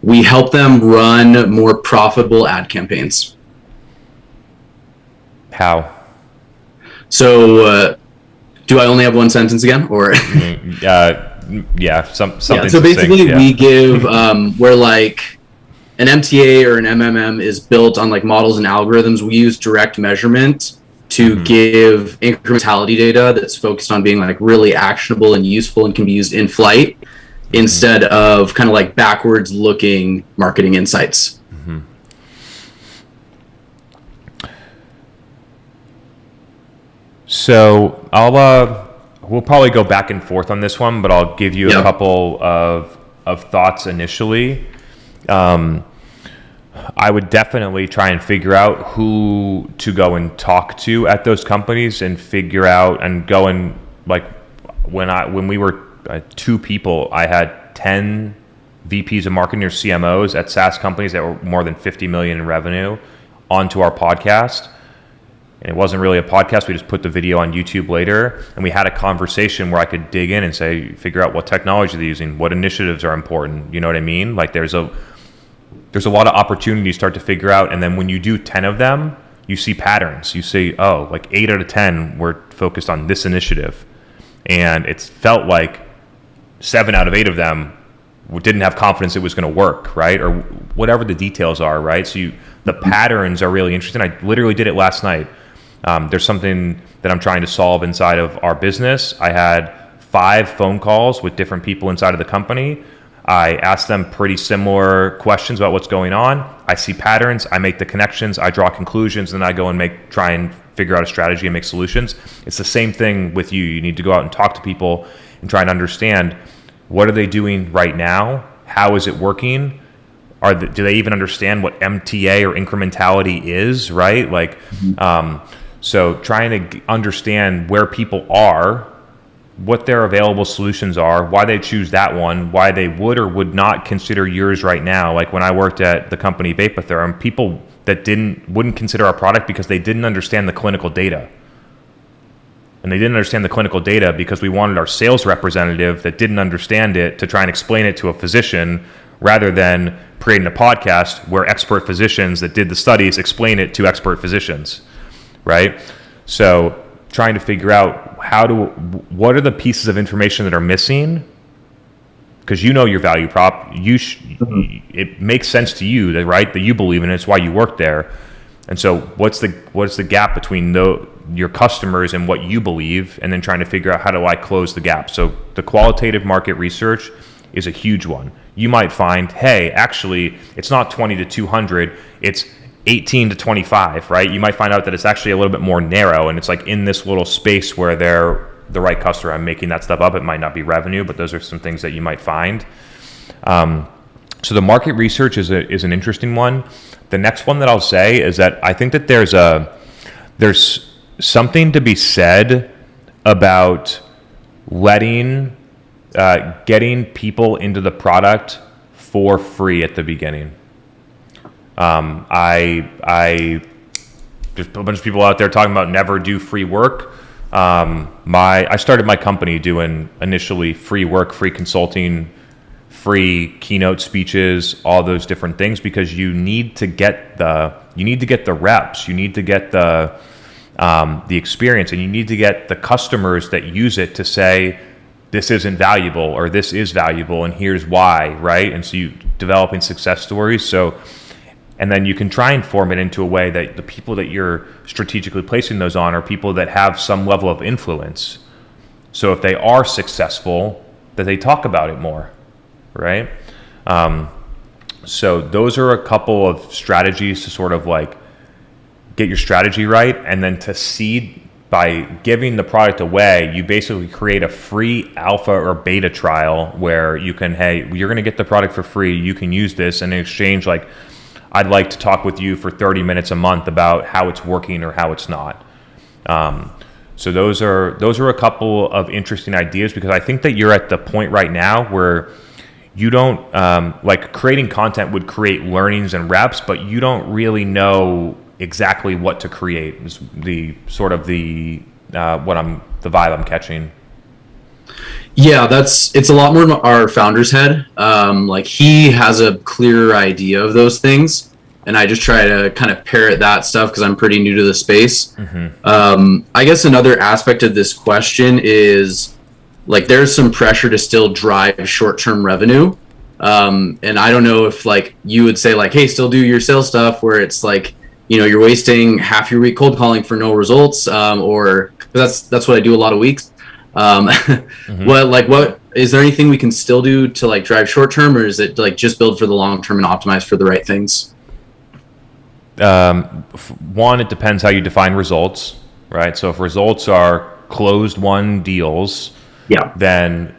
[SPEAKER 3] We help them run more profitable ad campaigns.
[SPEAKER 1] How?
[SPEAKER 3] So, do I only have one sentence again, or?
[SPEAKER 1] Yeah, something.
[SPEAKER 3] Yeah, so basically, we give where an MTA or an MMM is built on models and algorithms. We use direct measurement to give incrementality data that's focused on being really actionable and useful and can be used in flight, instead of kind of backwards looking marketing insights.
[SPEAKER 1] Mm-hmm. So we'll probably go back and forth on this one, but I'll give you a couple of thoughts initially. I would definitely try and figure out who to go and talk to at those companies, and figure out and go and when we were 2 people, I had 10 VPs of marketing or CMOs at SaaS companies that were more than 50 million in revenue onto our podcast. And it wasn't really a podcast. We just put the video on YouTube later, and we had a conversation where I could dig in and figure out what technology they're using, what initiatives are important. You know what I mean? there's a lot of opportunities you start to figure out. And then when you do 10 of them, you see patterns. You see, oh, like 8 out of 10 were focused on this initiative. And it felt like 7 out of 8 of them didn't have confidence it was going to work, right? Or whatever the details are, right? So the patterns are really interesting. I literally did it last night. There's something that I'm trying to solve inside of our business. I had 5 phone calls with different people inside of the company. I ask them pretty similar questions about what's going on. I see patterns, I make the connections, I draw conclusions, and then I go and try and figure out a strategy and make solutions. It's the same thing with you. You need to go out and talk to people and try and understand, what are they doing right now? How is it working? Do they even understand what MTA or incrementality is, right? Like, so trying to understand where people are, what their available solutions are, why they choose that one, why they would or would not consider yours right now. Like when I worked at the company Vapotherm, people that wouldn't consider our product because they didn't understand the clinical data. And they didn't understand the clinical data because we wanted our sales representative that didn't understand it to try and explain it to a physician, rather than creating a podcast where expert physicians that did the studies explain it to expert physicians, right? So trying to figure out what are the pieces of information that are missing, because you know your value prop. It makes sense to you, that, right? That you believe in it. It's why you work there. And so what's the gap between your customers and what you believe, and then trying to figure out how do I close the gap. So the qualitative market research is a huge one. You might find, hey, actually, it's not 20 to 200, it's 18 to 25, right? You might find out that it's actually a little bit more narrow, and it's like in this little space where they're the right customer. I'm making that stuff up. It might not be revenue, but those are some things that you might find. So the market research is an interesting one. The next one that I'll say is that I think that there's something to be said about getting people into the product for free at the beginning. There's a bunch of people out there talking about never do free work. I started my company doing initially free work, free consulting, free keynote speeches, all those different things, because you need to get the reps, you need to get the experience, and you need to get the customers that use it to say, this isn't valuable or this is valuable and here's why, right? And so you developing success stories. And then you can try and form it into a way that the people that you're strategically placing those on are people that have some level of influence. So if they are successful, that they talk about it more, right? So those are a couple of strategies to sort of like get your strategy right. And then to seed, by giving the product away, you basically create a free alpha or beta trial where you can, hey, you're going to get the product for free. You can use this, and in exchange, like, I'd like to talk with you for 30 minutes a month about how it's working or how it's not. So those are a couple of interesting ideas, because I think that you're at the point right now where you don't, like, creating content would create learnings and reps, but you don't really know exactly what to create. Is the vibe I'm catching.
[SPEAKER 3] Yeah, it's a lot more in our founder's head. Like, he has a clearer idea of those things, and I just try to kind of parrot that stuff because I'm pretty new to the space. Mm-hmm. I guess another aspect of this question is, like, there's some pressure to still drive short-term revenue. And I don't know if, like, you would say, like, hey, still do your sales stuff, where it's like, you know, you're wasting half your week cold calling for no results, or that's what I do a lot of weeks. Mm-hmm. What is there anything we can still do to, like, drive short term, or is it like just build for the long term and optimize for the right things?
[SPEAKER 1] One, it depends how you define results, right? So if results are closed won deals, yeah, then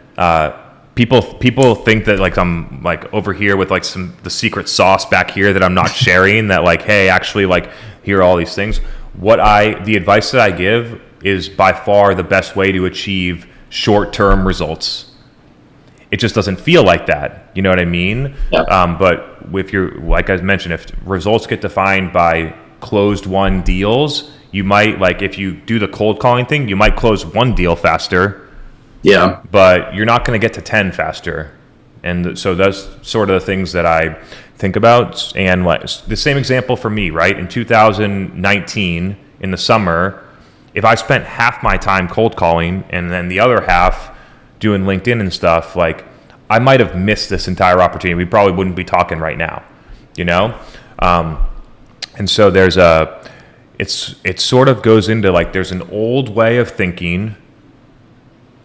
[SPEAKER 1] people think that, like, I'm, like, over here with, like, the secret sauce back here that I'm not sharing, that, like, hey, actually, like, here are all these things. The advice that I give is by far the best way to achieve short-term results. It just doesn't feel like that. You know what I mean? Yeah. But if you're, like I mentioned, if results get defined by closed won deals, you might, like, if you do the cold calling thing, you might close one deal faster. Yeah. But you're not going to get to 10 faster, And so that's sort of the things that I think about. And like the same example for me, right? In 2019, in the summer, if I spent half my time cold calling and then the other half doing LinkedIn and stuff, like I might have missed this entire opportunity. We probably wouldn't be talking right now, you know? And so it sort of goes into like, there's an old way of thinking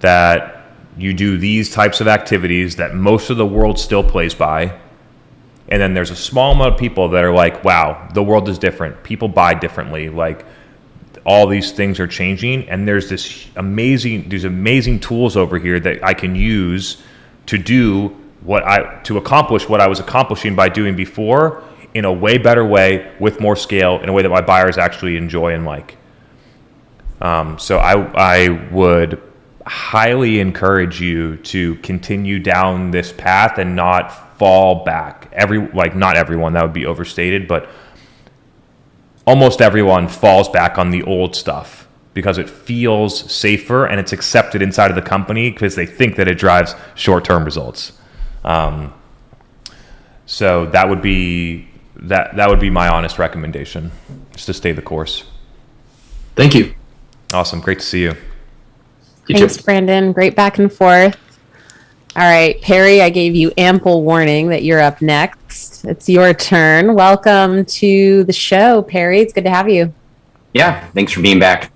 [SPEAKER 1] that you do these types of activities that most of the world still plays by. And then there's a small amount of people that are like, wow, the world is different. People buy differently. Like all these things are changing. And there's these amazing tools over here that I can use to do to accomplish what I was accomplishing by doing before in a way better way with more scale in a way that my buyers actually enjoy and like. So I would highly encourage you to continue down this path and not fall back. Not everyone, that would be overstated, but almost everyone falls back on the old stuff because it feels safer and it's accepted inside of the company because they think that it drives short-term results. So that would be my honest recommendation, just to stay the course.
[SPEAKER 3] Thank you.
[SPEAKER 1] Awesome. Great to see you.
[SPEAKER 2] Thanks, Brandon. Great back and forth. All right, Perry, I gave you ample warning that you're up next. It's your turn. Welcome to the show, Perry. It's good to have you.
[SPEAKER 4] Yeah, thanks for being back.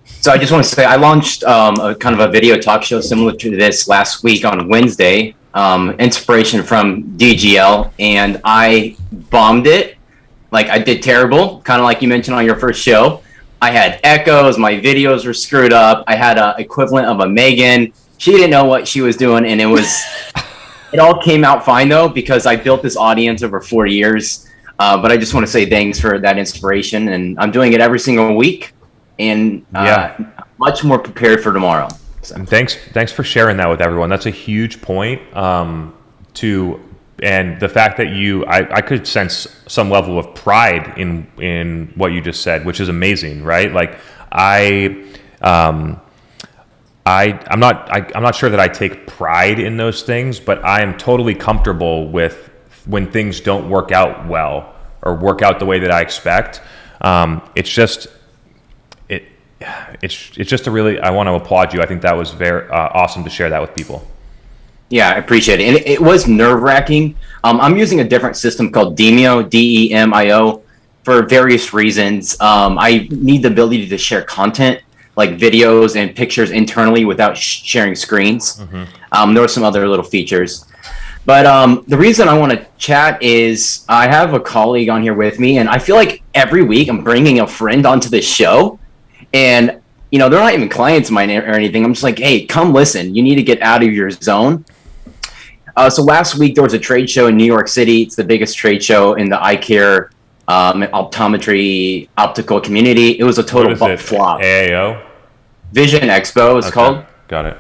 [SPEAKER 4] So I just want to say I launched a kind of a video talk show similar to this last week on Wednesday, inspiration from DGL, and I bombed it. Like I did terrible, kind of like you mentioned on your first show. I had echoes, my videos were screwed up. I had a equivalent of a Megan. She didn't know what she was doing, and it all came out fine though, because I built this audience over 4 years. But I just want to say thanks for that inspiration, and I'm doing it every single week, and much more prepared for tomorrow. So.
[SPEAKER 1] And thanks for sharing that with everyone. That's a huge point. And the fact that I could sense some level of pride in what you just said, which is amazing, right? Like I'm not sure that I take pride in those things, but I am totally comfortable with when things don't work out well or work out the way that I expect. It's just I want to applaud you. I think that was very awesome to share that with people.
[SPEAKER 4] Yeah, I appreciate it. And it was nerve-wracking. I'm using a different system called Demio, DEMIO, for various reasons. I need the ability to share content, like videos and pictures internally without sharing screens. Mm-hmm. There were some other little features. But the reason I want to chat is I have a colleague on here with me, and I feel like every week I'm bringing a friend onto this show. And, they're not even clients of mine or anything. I'm just like, hey, come listen. You need to get out of your zone. So last week there was a trade show in New York City. It's the biggest trade show in the eye care, optometry, optical community. It was a total flop.
[SPEAKER 1] AAO?
[SPEAKER 4] Vision Expo it's called.
[SPEAKER 1] Got it.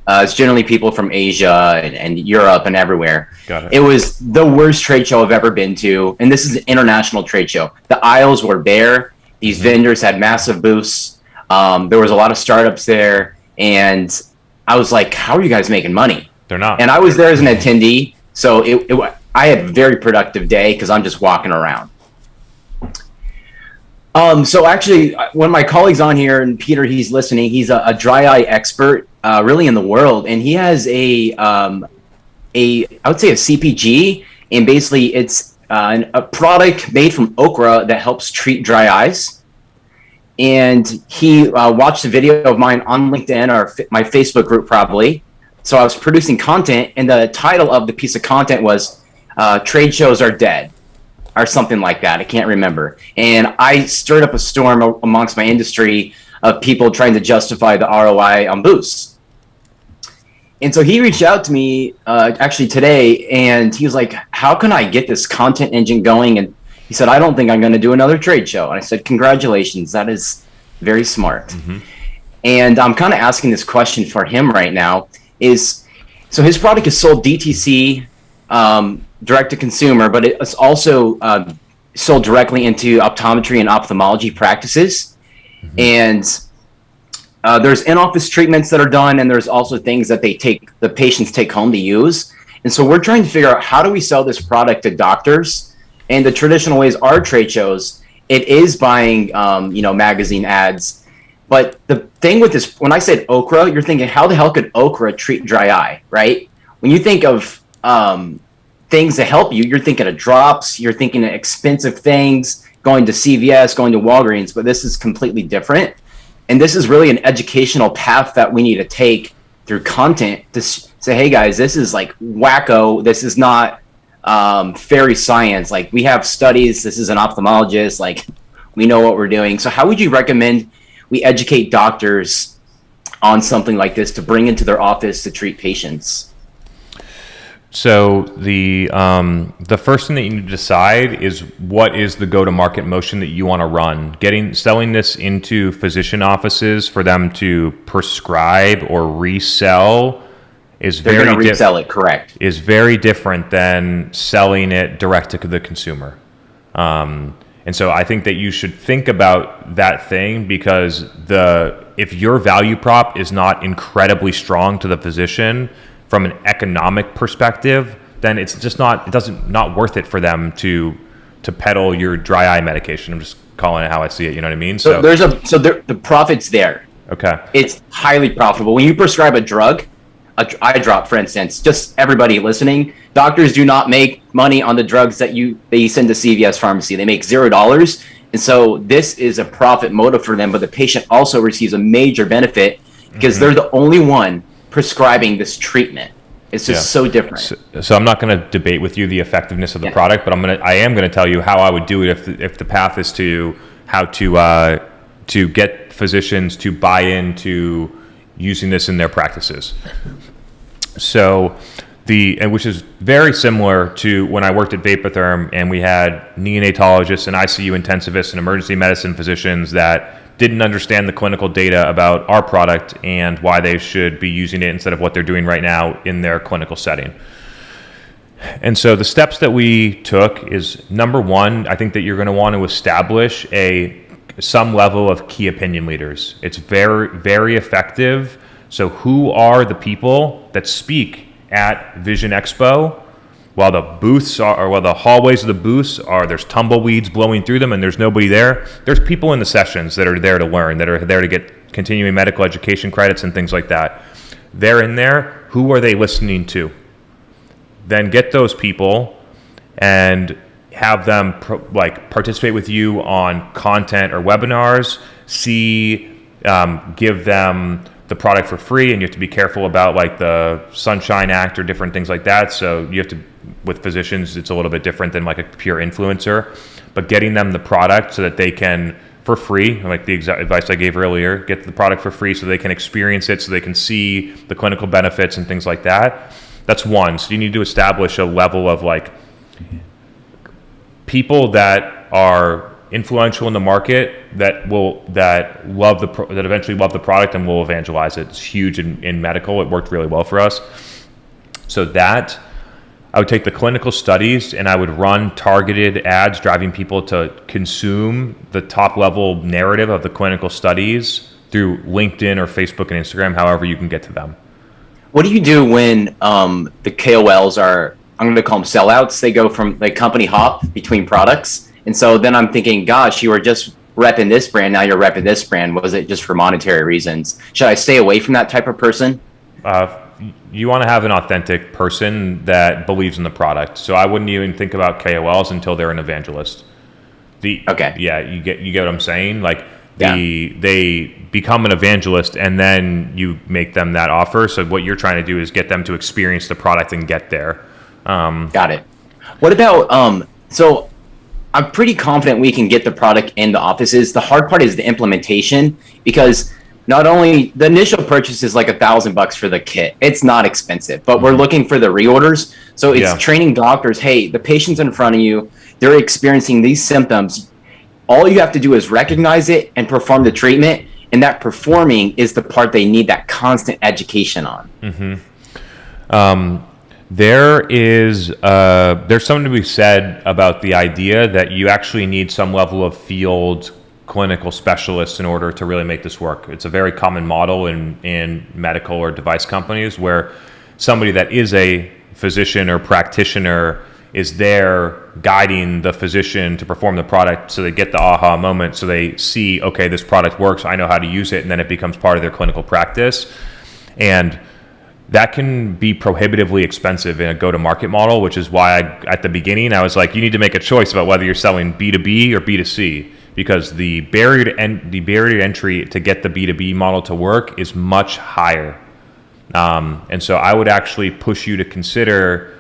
[SPEAKER 4] It's generally people from Asia and Europe and everywhere.
[SPEAKER 1] Got it.
[SPEAKER 4] It was the worst trade show I've ever been to. And this is an international trade show. The aisles were bare. These vendors had massive booths. There was a lot of startups there. And I was like, how are you guys making money?
[SPEAKER 1] They're not.
[SPEAKER 4] And I was there as an attendee. So I had a very productive day because I'm just walking around. So actually, one of my colleagues on here, and Peter, he's listening, he's a dry eye expert really in the world. And he has I would say a CPG. And basically it's a product made from okra that helps treat dry eyes. And he watched a video of mine on LinkedIn or my Facebook group probably. So I was producing content, and the title of the piece of content was Trade Shows Are Dead, or something like that. I can't remember. And I stirred up a storm amongst my industry of people trying to justify the ROI on booths. And so he reached out to me actually today, and he was like, how can I get this content engine going? And he said, I don't think I'm going to do another trade show. And I said, congratulations. That is very smart. Mm-hmm. And I'm kind of asking this question for him right now. So his product is sold DTC, direct to consumer, but it's also sold directly into optometry and ophthalmology practices. Mm-hmm. And there's in-office treatments that are done, and there's also things that the patients take home to use. And so we're trying to figure out, how do we sell this product to doctors? And the traditional ways are trade shows. It is buying, magazine ads. But the thing with this, when I said okra, you're thinking, how the hell could okra treat dry eye, right? When you think of things to help you, you're thinking of drops, you're thinking of expensive things, going to CVS, going to Walgreens, but this is completely different. And this is really an educational path that we need to take through content to say, hey guys, this is like wacko. This is not fairy science. Like, we have studies. This is an ophthalmologist. Like, we know what we're doing. So how would you recommend we educate doctors on something like this to bring into their office to treat patients?
[SPEAKER 1] So the first thing that you need to decide is, what is the go-to-market motion that you want to run. Selling this into physician offices for them to prescribe or resell is
[SPEAKER 4] They're going to resell it, correct?
[SPEAKER 1] Is very different than selling it direct to the consumer. And so I think that you should think about that thing, because if your value prop is not incredibly strong to the physician from an economic perspective, then it's just not worth it for them to peddle your dry eye medication. I'm just calling it how I see it. You know what I mean?
[SPEAKER 4] So the profit's there.
[SPEAKER 1] Okay.
[SPEAKER 4] It's highly profitable. When you prescribe a drug, eye drop, for instance, just everybody listening, doctors do not make money on the drugs that they send to CVS pharmacy. They make $0. And so this is a profit motive for them, but the patient also receives a major benefit because they're the only one prescribing this treatment. It's just so different.
[SPEAKER 1] So I'm not going to debate with you the effectiveness of the product, but I am going to tell you how I would do it if the path is to how to get physicians to buy into using this in their practices. So which is very similar to when I worked at Vapotherm, and we had neonatologists and ICU intensivists and emergency medicine physicians that didn't understand the clinical data about our product and why they should be using it instead of what they're doing right now in their clinical setting. And so the steps that we took is, number one, I think that you're going to want to establish some level of key opinion leaders. It's very, very effective. So who are the people that speak at Vision Expo? While the hallways of the booths there's tumbleweeds blowing through them and there's nobody there, there's people in the sessions that are there to learn, that are there to get continuing medical education credits and things like that. They're in there. Who are they listening to? Then get those people and have them participate with you on content or webinars. Give them the product for free, and you have to be careful about like the Sunshine Act or different things like that. So you have to, with physicians, it's a little bit different than like a pure influencer, but getting them the product so that they can, for free, like the advice I gave earlier, get the product for free so they can experience it, so they can see the clinical benefits and things like that. That's one. So you need to establish a level of like people that are influential in the market that eventually love the product and will evangelize it. It's huge in medical. It worked really well for us. So that I would take the clinical studies and I would run targeted ads driving people to consume the top level narrative of the clinical studies through LinkedIn or Facebook and Instagram, however you can get to them.
[SPEAKER 4] What do you do when the KOLs are, I'm going to call them sellouts? They go from like company hop between products. And so then I'm thinking, gosh, you were just repping this brand. Now you're repping this brand. Was it just for monetary reasons? Should I stay away from that type of person?
[SPEAKER 1] You want to have an authentic person that believes in the product. So I wouldn't even think about KOLs until they're an evangelist.
[SPEAKER 4] Okay.
[SPEAKER 1] Yeah, you get what I'm saying? Like they become an evangelist and then you make them that offer. So what you're trying to do is get them to experience the product and get there.
[SPEAKER 4] Got it. What about, so I'm pretty confident we can get the product in the offices. The hard part is the implementation, because not only the initial purchase is like $1,000 for the kit. It's not expensive, but we're looking for the reorders. So it's training doctors. Hey, the patient's in front of you. They're experiencing these symptoms. All you have to do is recognize it and perform the treatment. And that performing is the part they need that constant education on.
[SPEAKER 1] Mm-hmm. There's something to be said about the idea that you actually need some level of field clinical specialists in order to really make this work. It's a very common model in medical or device companies where somebody that is a physician or practitioner is there guiding the physician to perform the product, so they get the aha moment, so they see, okay, this product works, I know how to use it, and then it becomes part of their clinical practice. And that can be prohibitively expensive in a go-to-market model, which is why at the beginning I was like, you need to make a choice about whether you're selling B2B or B2C, because the barrier to entry to get the B2B model to work is much higher. And so I would actually push you to consider,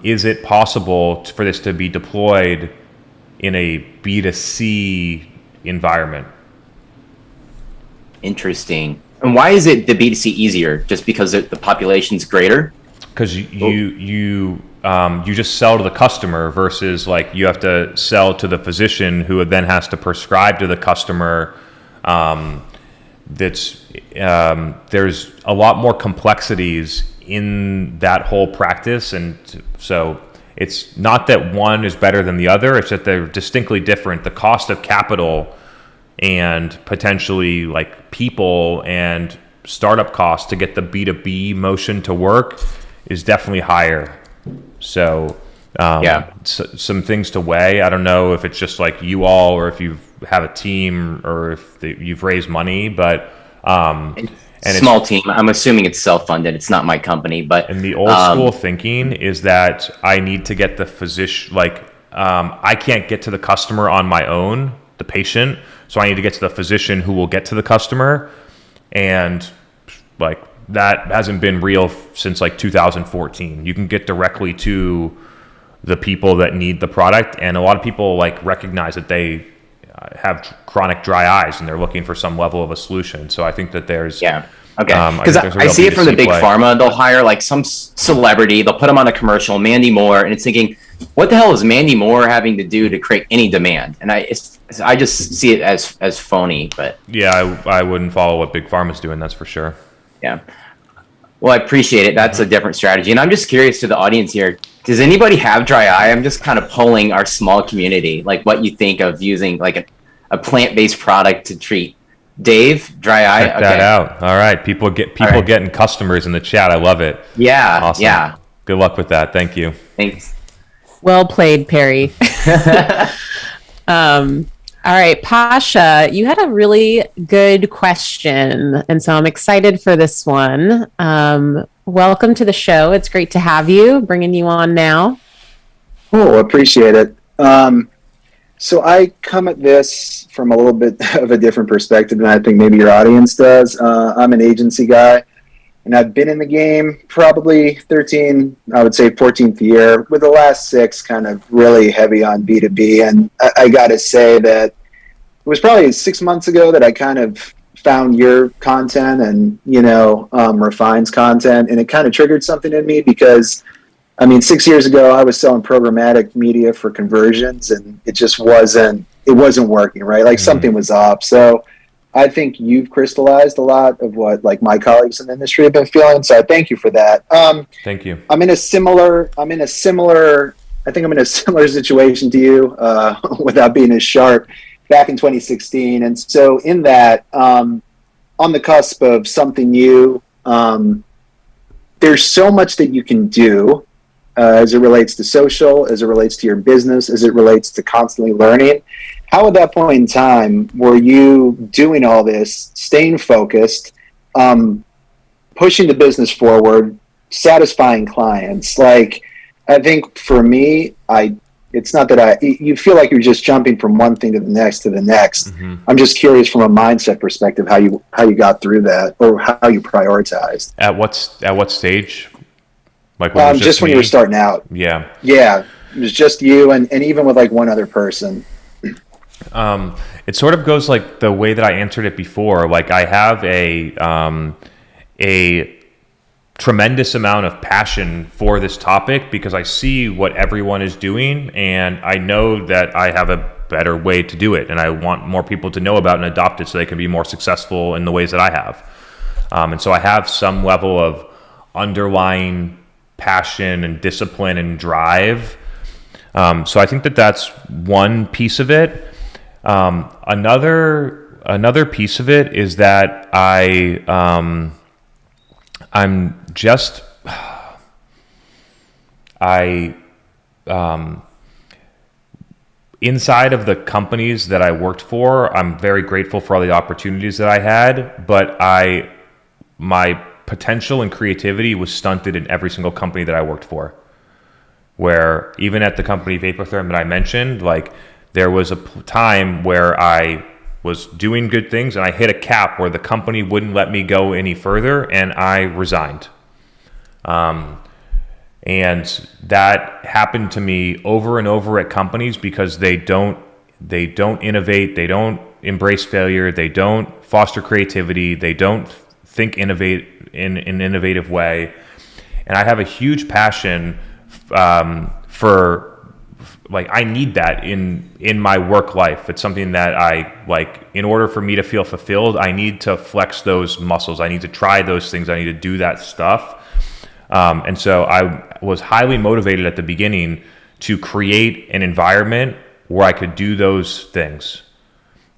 [SPEAKER 1] is it possible for this to be deployed in a B2C environment?
[SPEAKER 4] Interesting. And why is it the B2C easier? Just because the population's greater?
[SPEAKER 1] Because you just sell to the customer versus like you have to sell to the physician who then has to prescribe to the customer. There's a lot more complexities in that whole practice, and so it's not that one is better than the other, it's that they're distinctly different. The cost of capital and potentially like people and startup costs to get the B2B motion to work is definitely higher. So some things to weigh. I don't know if it's just like you all, or if you have a team, or if you've raised money, but and
[SPEAKER 4] small team. I'm assuming it's self-funded. It's not my company, but
[SPEAKER 1] and the old school thinking is that I need to get the physician, I can't get to the customer on my own, the patient, so I need to get to the physician who will get to the customer, and like that hasn't been real since like 2014. You can get directly to the people that need the product, and a lot of people like recognize that they have chronic dry eyes and they're looking for some level of a solution. So I think that there's
[SPEAKER 4] because I see it from the big pharma. They'll hire like some celebrity, they'll put them on a commercial, Mandy Moore, and it's thinking, what the hell is Mandy Moore having to do to create any demand? And I just see it as phony. But
[SPEAKER 1] yeah, I wouldn't follow what big pharma's doing, that's for sure.
[SPEAKER 4] Yeah. Well, I appreciate it. That's a different strategy. And I'm just curious to the audience here, does anybody have dry eye? I'm just kind of polling our small community, like what you think of using like a plant-based product to treat. Dave, dry eye.
[SPEAKER 1] Check that out. All right. People getting customers in the chat. I love it.
[SPEAKER 4] Yeah.
[SPEAKER 1] Awesome.
[SPEAKER 4] Yeah.
[SPEAKER 1] Good luck with that. Thank you.
[SPEAKER 4] Thanks.
[SPEAKER 2] Well played, Perry. All right, Pasha, you had a really good question, and so I'm excited for this one. Welcome to the show. It's great to have you, bringing you on now.
[SPEAKER 5] Oh, appreciate it. So I come at this from a little bit of a different perspective than I think maybe your audience does. I'm an agency guy, and I've been in the game probably 13, I would say 14th year, with the last 6 kind of really heavy on B2B. And I got to say that it was probably 6 months ago that I kind of found your content and, Refine's content, and it kind of triggered something in me because, 6 years ago I was selling programmatic media for conversions, and it just wasn't working, right? Like something was up. So I think you've crystallized a lot of what like my colleagues in the industry have been feeling. So I thank you for that.
[SPEAKER 1] Thank you.
[SPEAKER 5] I'm in a similar situation to you, without being as sharp, back in 2016. And so in that, on the cusp of something new, there's so much that you can do, as it relates to social, as it relates to your business, as it relates to constantly learning. How at that point in time were you doing all this, staying focused, pushing the business forward, satisfying clients? Like, I think for me, it's not that you feel like you're just jumping from one thing to the next to the next. Mm-hmm. I'm just curious from a mindset perspective how you got through that, or how you prioritized.
[SPEAKER 1] At what stage? Like
[SPEAKER 5] just when you were starting out.
[SPEAKER 1] Yeah.
[SPEAKER 5] Yeah. It was just you and even with like one other person.
[SPEAKER 1] It sort of goes like the way that I answered it before. Like I have a tremendous amount of passion for this topic because I see what everyone is doing, and I know that I have a better way to do it, and I want more people to know about and adopt it so they can be more successful in the ways that I have. And so I have some level of underlying passion and discipline and drive. So I think that that's one piece of it. Another piece of it is that I'm just I inside of the companies that I worked for, I'm very grateful for all the opportunities that I had, but my potential and creativity was stunted in every single company that I worked for. Where even at the company Vapotherm that I mentioned, like there was a time where I was doing good things and I hit a cap where the company wouldn't let me go any further and I resigned. And that happened to me over and over at companies because they don't innovate, they don't embrace failure, they don't foster creativity, they don't think innovate in an innovative way. And I have a huge passion for, like, I need that in my work life. It's something that I like. In order for me to feel fulfilled, I need to flex those muscles. I need to try those things. I need to do that stuff. And so I was highly motivated at the beginning to create an environment where I could do those things.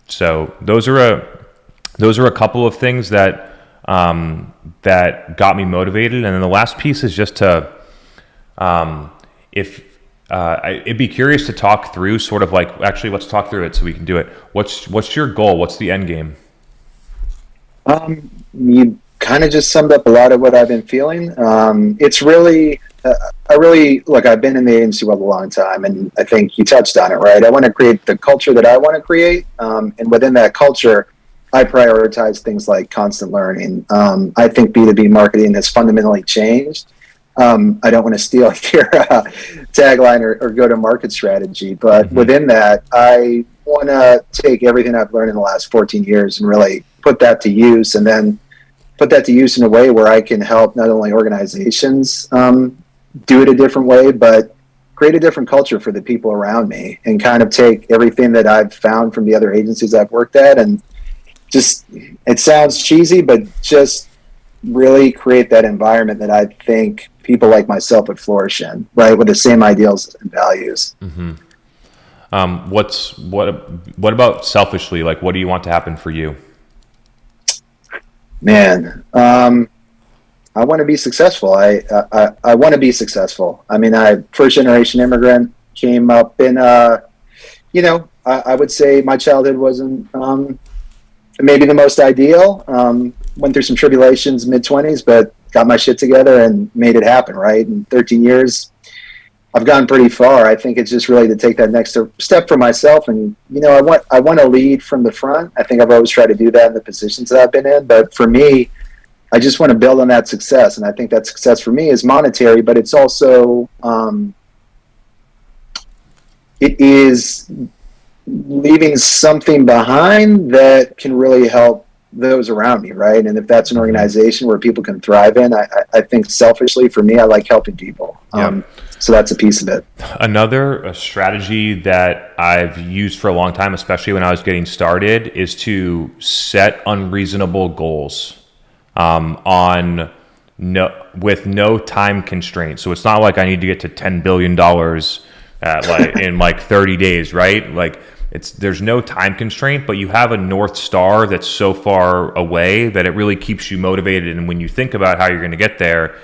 [SPEAKER 1] So those are a couple of things that that got me motivated. And then the last piece is just to, I'd be curious to talk through sort of like, actually, let's talk through it so we can do it. What's your goal? What's the end game?
[SPEAKER 5] You kind of just summed up a lot of what I've been feeling. It's really, I've been in the agency world a long time, and I think you touched on it, right? I want to create the culture that I want to create. And within that culture, I prioritize things like constant learning. I think B2B marketing has fundamentally changed. I don't want to steal your tagline or go-to-market strategy, but within that, I want to take everything I've learned in the last 14 years and really put that to use, and then put that to use in a way where I can help not only organizations do it a different way, but create a different culture for the people around me, and kind of take everything that I've found from the other agencies I've worked at, and just, it sounds cheesy, but just really create that environment that I think people like myself would flourish in, right, with the same ideals and values.
[SPEAKER 1] Mm-hmm. What about selfishly? Like, what do you want to happen for you?
[SPEAKER 5] Man, I want to be successful. I want to be successful. I mean, I first generation immigrant, came up in, I would say my childhood wasn't maybe the most ideal. Went through some tribulations, mid-20s, but got my shit together and made it happen, right? In 13 years, I've gone pretty far. I think it's just really to take that next step for myself. And, I want to lead from the front. I think I've always tried to do that in the positions that I've been in. But for me, I just want to build on that success. And I think that success for me is monetary, but it's also, it is leaving something behind that can really help those around me, right? And if that's an organization where people can thrive in, I think selfishly for me, I like helping people. So that's a piece of it.
[SPEAKER 1] Another strategy that I've used for a long time, especially when I was getting started, is to set unreasonable goals with no time constraint. So it's not like I need to get to $10 billion in like 30 days, right? Like, there's no time constraint, but you have a North Star that's so far away that it really keeps you motivated. And when you think about how you're going to get there,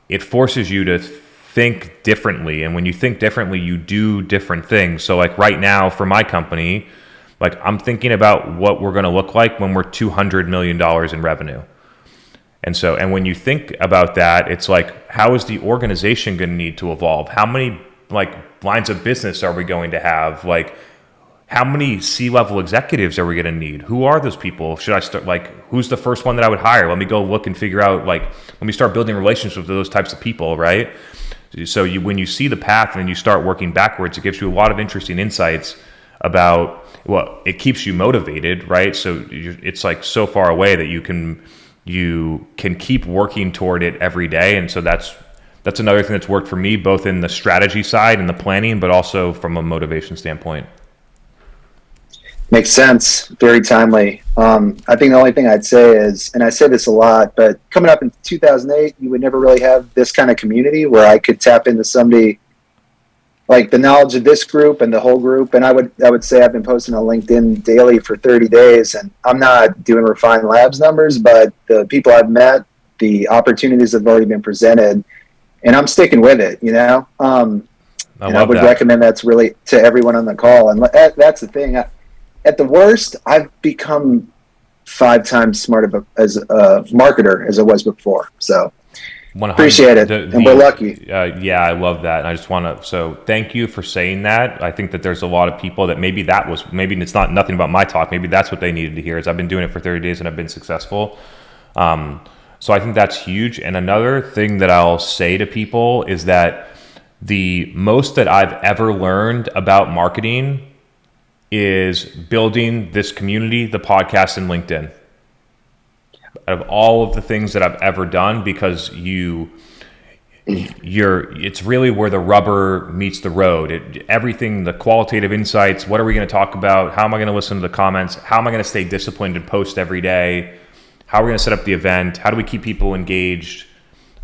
[SPEAKER 1] it forces you to think differently. And when you think differently, you do different things. So like right now for my company, like I'm thinking about what we're going to look like when we're $200 million in revenue. And when you think about that, it's like, how is the organization going to need to evolve? How many lines of business are we going to have? Like, how many C-level executives are we going to need? Who are those people? Should I start, who's the first one that I would hire? Let me go look and figure out, let me start building relationships with those types of people, right? So when you see the path and then you start working backwards, it gives you a lot of interesting insights about, well, it keeps you motivated, right? So it's like so far away that you can keep working toward it every day. And so that's another thing that's worked for me, both in the strategy side and the planning, but also from a motivation standpoint.
[SPEAKER 5] Makes sense. Very timely. I think the only thing I'd say is, and I say this a lot, but coming up in 2008, you would never really have this kind of community where I could tap into somebody like the knowledge of this group and the whole group. And I would say I've been posting on LinkedIn daily for 30 days, and I'm not doing refined labs numbers, but the people I've met, the opportunities that have already been presented, and I'm sticking with it, you know.
[SPEAKER 1] I
[SPEAKER 5] And I
[SPEAKER 1] love
[SPEAKER 5] would
[SPEAKER 1] that.
[SPEAKER 5] recommend that's really to everyone on the call. And that's the thing. At the worst, I've become 5 times smarter as a marketer as I was before. So
[SPEAKER 1] 100.
[SPEAKER 5] appreciate it, and we're lucky.
[SPEAKER 1] Yeah, I love that, and I just want to. So thank you for saying that. I think that there's a lot of people that maybe it's not nothing about my talk. Maybe that's what they needed to hear. Is I've been doing it for 30 days and I've been successful. So I think that's huge. And another thing that I'll say to people is that the most that I've ever learned about marketing is building this community, the podcast, and LinkedIn. Out of all of the things that I've ever done, because it's really where the rubber meets the road. Everything, the qualitative insights, what are we going to talk about? How am I going to listen to the comments? How am I going to stay disciplined and post every day? How are we going to set up the event? How do we keep people engaged?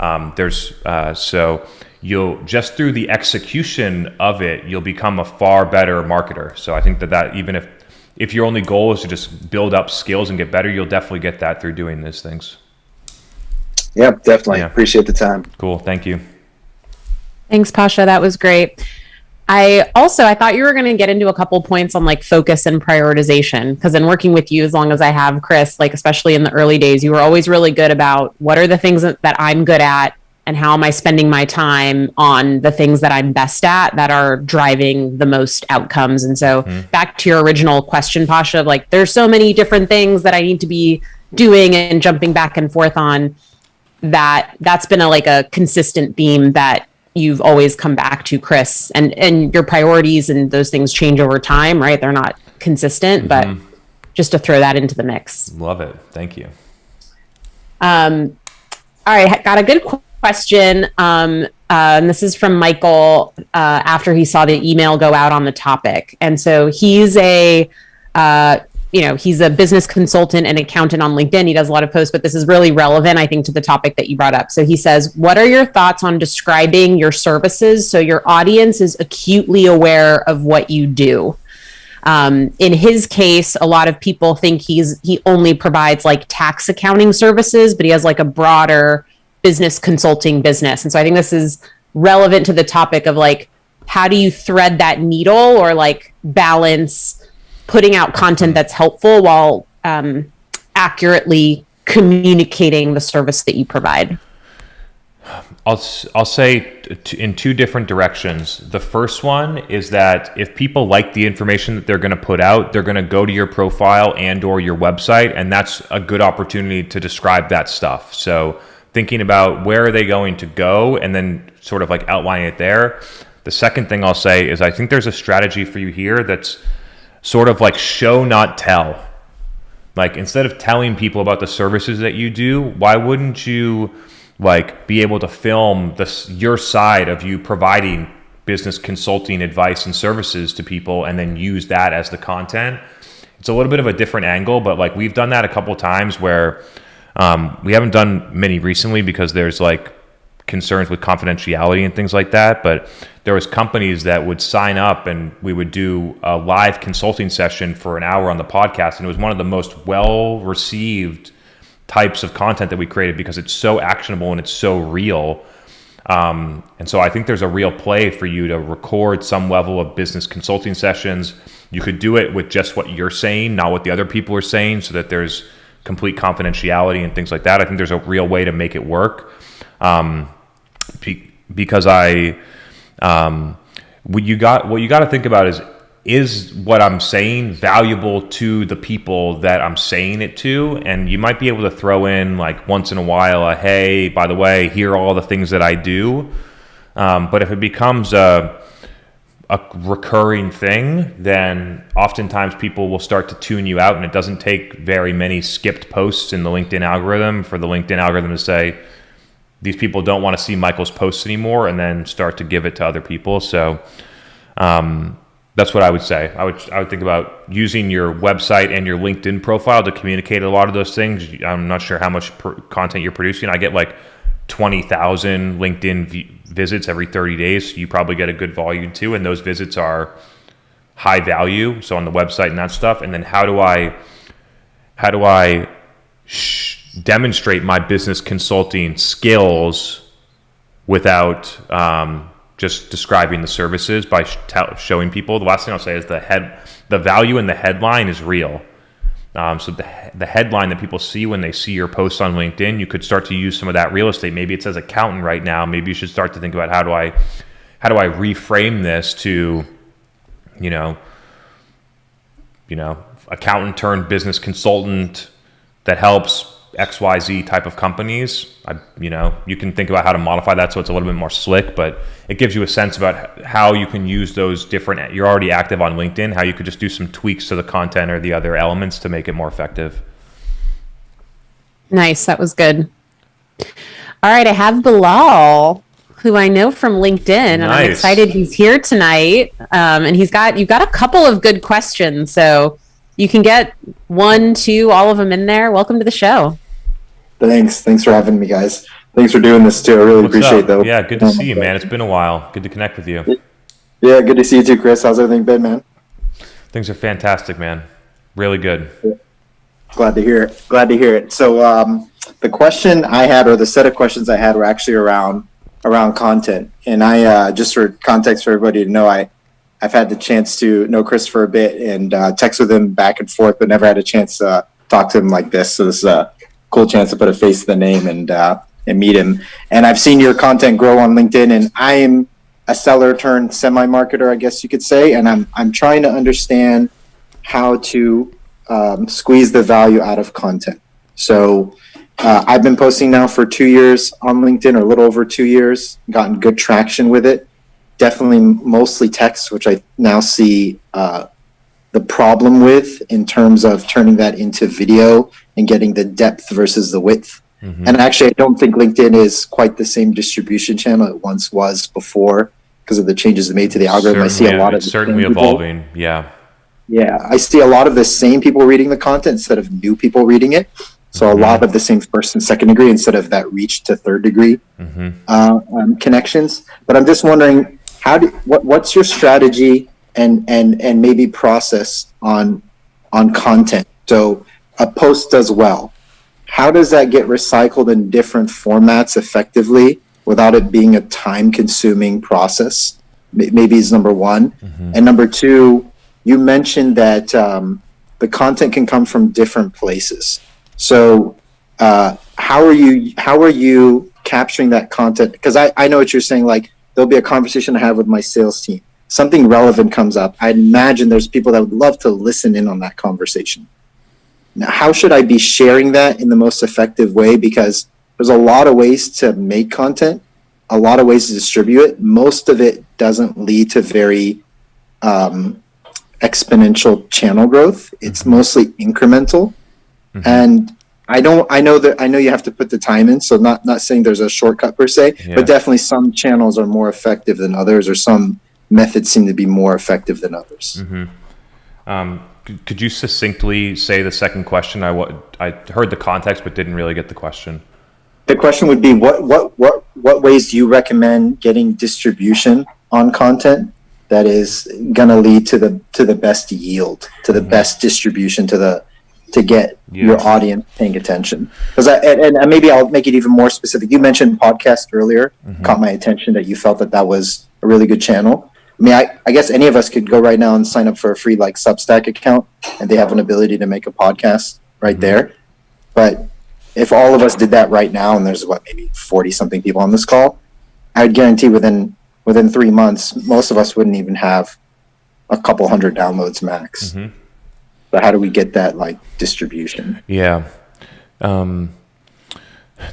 [SPEAKER 1] So you'll just through the execution of it, you'll become a far better marketer. So I think that even if your only goal is to just build up skills and get better, you'll definitely get that through doing these things.
[SPEAKER 5] Yeah, definitely.
[SPEAKER 1] Yeah.
[SPEAKER 5] Appreciate the time.
[SPEAKER 1] Cool. Thank you.
[SPEAKER 2] Thanks, Pasha. That was great. I thought you were going to get into a couple points on like focus and prioritization, because in working with you, as long as I have, Chris, like especially in the early days, you were always really good about what are the things that I'm good at and how am I spending my time on the things that I'm best at that are driving the most outcomes. And so back to your original question, Pasha, of like, there's so many different things that I need to be doing and jumping back and forth on. That's been a consistent theme that you've always come back to, Chris, and your priorities and those things change over time, right? They're not consistent, but just to throw that into the mix.
[SPEAKER 1] Love it. Thank you.
[SPEAKER 2] All right. Got a good question. And this is from Michael after he saw the email go out on the topic. And so he's he's a business consultant and accountant on LinkedIn. He does a lot of posts, but this is really relevant, I think, to the topic that you brought up. So he says, what are your thoughts on describing your services so your audience is acutely aware of what you do? In his case, a lot of people think he only provides like tax accounting services, but he has like a broader business consulting business. And so I think this is relevant to the topic of like, how do you thread that needle or like balance putting out content that's helpful while accurately communicating the service that you provide?
[SPEAKER 1] I'll say in 2 different directions. The first one is that if people like the information that they're going to put out, they're going to go to your profile and or your website, and that's a good opportunity to describe that stuff. So thinking about where are they going to go and then sort of like outlining it there. The second thing I'll say is I think there's a strategy for you here that's sort of like show, not tell. Like instead of telling people about the services that you do, why wouldn't you like be able to film your side of you providing business consulting advice and services to people and then use that as the content? It's a little bit of a different angle, but like we've done that a couple of times where we haven't done many recently because there's like concerns with confidentiality and things like that, but there was companies that would sign up and we would do a live consulting session for an hour on the podcast, and it was one of the most well received types of content that we created because it's so actionable and it's so real. And so I think there's a real play for you to record some level of business consulting sessions. You could do it with just what you're saying, not what the other people are saying, so that there's complete confidentiality and things like that. I think there's a real way to make it work. Because what you got to think about is what I'm saying valuable to the people that I'm saying it to? And you might be able to throw in like once in a while hey, by the way, here are all the things that I do. But if it becomes a recurring thing, then oftentimes people will start to tune you out, and it doesn't take very many skipped posts in the LinkedIn algorithm for the LinkedIn algorithm to say, these people don't want to see Michael's posts anymore, and then start to give it to other people. So that's what I would say. I would think about using your website and your LinkedIn profile to communicate a lot of those things. I'm not sure how much content you're producing. I get like 20,000 LinkedIn visits every 30 days. So you probably get a good volume too, and those visits are high value. So on the website and that stuff. And then how do I demonstrate my business consulting skills without just describing the services by showing people. The last thing I'll say is the value in the headline is real. So the headline that people see when they see your posts on LinkedIn, you could start to use some of that real estate. Maybe it says accountant right now. Maybe you should start to think about how do I reframe this to, accountant turned business consultant that helps XYZ type of companies. You can think about how to modify that so it's a little bit more slick, but it gives you a sense about how you can use those different, you're already active on LinkedIn, how you could just do some tweaks to the content or the other elements to make it more effective.
[SPEAKER 2] Nice. That was good. All right. I have Bilal, who I know from LinkedIn, and I'm excited he's here tonight. And you've got a couple of good questions. So you can get 1, 2, all of them in there. Welcome to the show.
[SPEAKER 5] Thanks for having me, guys. Thanks for doing this too. I really appreciate that.
[SPEAKER 1] Yeah, good to see you, man. It's been a while. Good to connect with you.
[SPEAKER 5] Yeah, good to see you too, Chris. How's everything been, man?
[SPEAKER 1] Things are fantastic, man. Really good.
[SPEAKER 5] Yeah. Glad to hear it. So the question I had, or the set of questions I had, were actually around content. And I just for context for everybody to know, I've had the chance to know Chris for a bit and text with him back and forth, but never had a chance to talk to him like this. So this is a cool chance to put a face to the name and meet him. And I've seen your content grow on LinkedIn, and I am a seller turned semi-marketer, I guess you could say. And I'm trying to understand how to squeeze the value out of content. So I've been posting now for 2 years on LinkedIn, or a little over 2 years, gotten good traction with it. Definitely mostly text, which I now see the problem with in terms of turning that into video and getting the depth versus the width. Mm-hmm. And actually, I don't think LinkedIn is quite the same distribution channel it once was before because of the changes made to the algorithm.
[SPEAKER 1] Certainly,
[SPEAKER 5] I see a lot of
[SPEAKER 1] certainly evolving. Yeah.
[SPEAKER 5] Yeah, I see a lot of the same people reading the content instead of new people reading it. So a lot of the same first and second degree instead of that reach to third degree connections. But I'm just wondering, what's your strategy and maybe process on content? So a post does well. How does that get recycled in different formats effectively without it being a time-consuming process? Maybe is number one. Mm-hmm. And number two, you mentioned that the content can come from different places. So how are you capturing that content? Because I know what you're saying, like there'll be a conversation I have with my sales team. Something relevant comes up. I imagine there's people that would love to listen in on that conversation. Now, how should I be sharing that in the most effective way? Because there's a lot of ways to make content, a lot of ways to distribute it. Most of it doesn't lead to very exponential channel growth. It's mostly incremental. Mm-hmm. And I know you have to put the time in, so not saying there's a shortcut per se, but definitely some channels are more effective than others, or some methods seem to be more effective than others.
[SPEAKER 1] Mm-hmm. Could you succinctly say the second question? I heard the context, but didn't really get the question.
[SPEAKER 5] The question would be, what ways do you recommend getting distribution on content that is going to lead to the best yield, to the best distribution, to get your audience paying attention? Because and maybe I'll make it even more specific. You mentioned podcast earlier, caught my attention that you felt that was a really good channel. I mean, I guess any of us could go right now and sign up for a free Substack account, and they have an ability to make a podcast right there. But if all of us did that right now, and there's maybe 40 something people on this call, I would guarantee within 3 months, most of us wouldn't even have a couple hundred downloads max. Mm-hmm. So how do we get that distribution?
[SPEAKER 1] Yeah.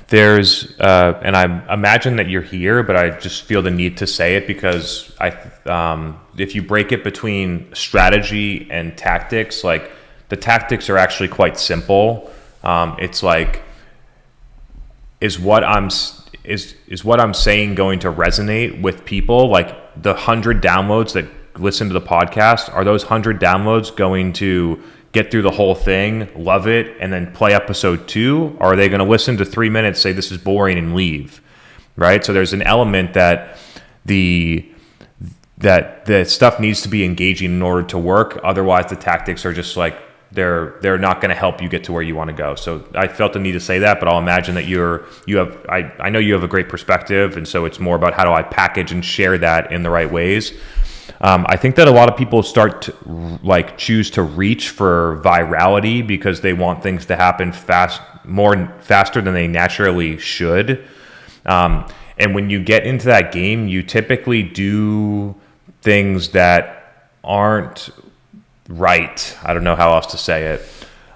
[SPEAKER 1] There's, and I imagine that you're here, but I just feel the need to say it because if you break it between strategy and tactics, the tactics are actually quite simple. It's is what I'm saying going to resonate with people? Like the 100 downloads that listen to the podcast, are those 100 downloads going to get through the whole thing, love it, and then play episode 2? Or are they going to listen to 3 minutes, say this is boring, and leave? Right? So there's an element that the stuff needs to be engaging in order to work. Otherwise, the tactics are just they're not going to help you get to where you want to go. So I felt the need to say that, but I'll imagine that I know you have a great perspective, and so it's more about how do I package and share that in the right ways. I think that a lot of people start to choose to reach for virality because they want things to happen faster than they naturally should. And when you get into that game, you typically do things that aren't right. I don't know how else to say it.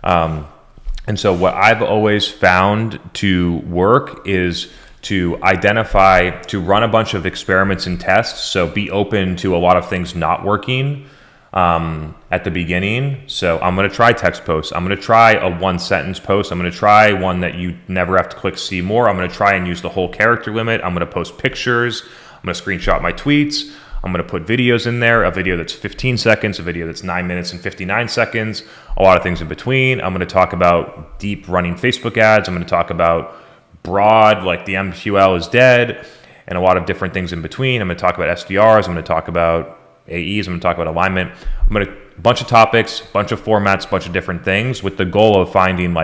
[SPEAKER 1] And so what I've always found to work is to run a bunch of experiments and tests. So be open to a lot of things not working at the beginning. So I'm going to try text posts. I'm going to try a 1-sentence post. I'm going to try one that you never have to click see more. I'm going to try and use the whole character limit. I'm going to post pictures. I'm going to screenshot my tweets. I'm going to put videos in there, a video that's 15 seconds, a video that's 9 minutes and 59 seconds, a lot of things in between. I'm going to talk about deep running Facebook ads. I'm going to talk about broad, like the MQL is dead, and a lot of different things in between. I'm going to talk about SDRs. I'm going to talk about AEs. I'm going to talk about alignment. A bunch of topics, a bunch of formats, a bunch of different things with the goal of finding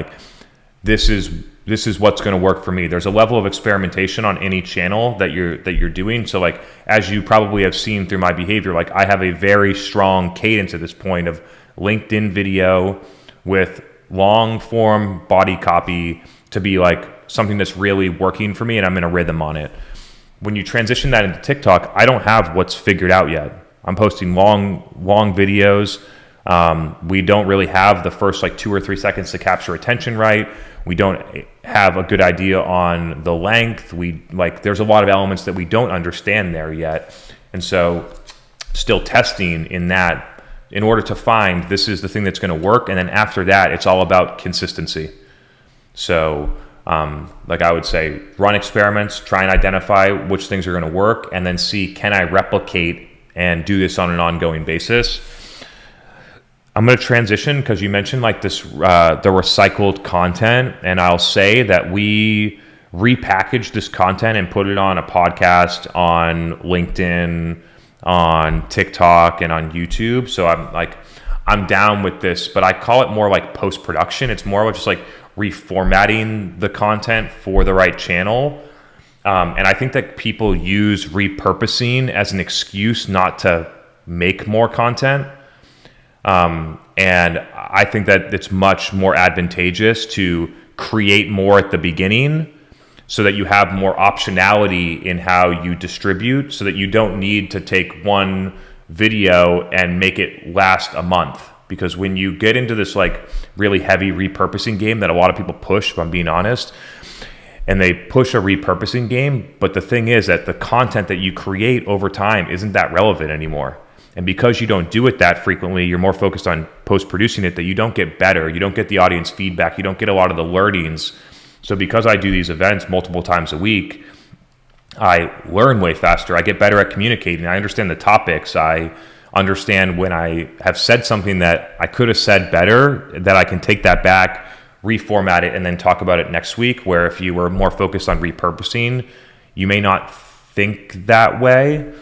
[SPEAKER 1] this is what's going to work for me. There's a level of experimentation on any channel that you're doing. So as you probably have seen through my behavior, I have a very strong cadence at this point of LinkedIn video with long form body copy to be something that's really working for me, and I'm in a rhythm on it. When you transition that into TikTok, I don't have what's figured out yet. I'm posting long videos. We don't really have the first 2 or 3 seconds to capture attention right. We don't have a good idea on the length. There's a lot of elements that we don't understand there yet. And so still testing in that in order to find this is the thing that's going to work. And then after that, it's all about consistency. So I would say run experiments, try and identify which things are going to work, and then see, can I replicate and do this on an ongoing basis? I'm going to transition because you mentioned this, the recycled content, and I'll say that we repackaged this content and put it on a podcast on LinkedIn, on TikTok, and on YouTube. So I'm down with this, but I call it more post-production. It's more just reformatting the content for the right channel. And I think that people use repurposing as an excuse not to make more content. And I think that it's much more advantageous to create more at the beginning so that you have more optionality in how you distribute, so that you don't need to take one video and make it last a month. Because when you get into this really heavy repurposing game that a lot of people push, if I'm being honest, and they push a repurposing game, but the thing is that the content that you create over time isn't that relevant anymore. And because you don't do it that frequently, you're more focused on post-producing it, that you don't get better, you don't get the audience feedback, you don't get a lot of the learnings. So because I do these events multiple times a week, I learn way faster, I get better at communicating, I understand the topics, I understand when I have said something that I could have said better, that I can take that back, reformat it, and then talk about it next week, where if you were more focused on repurposing, you may not think that way.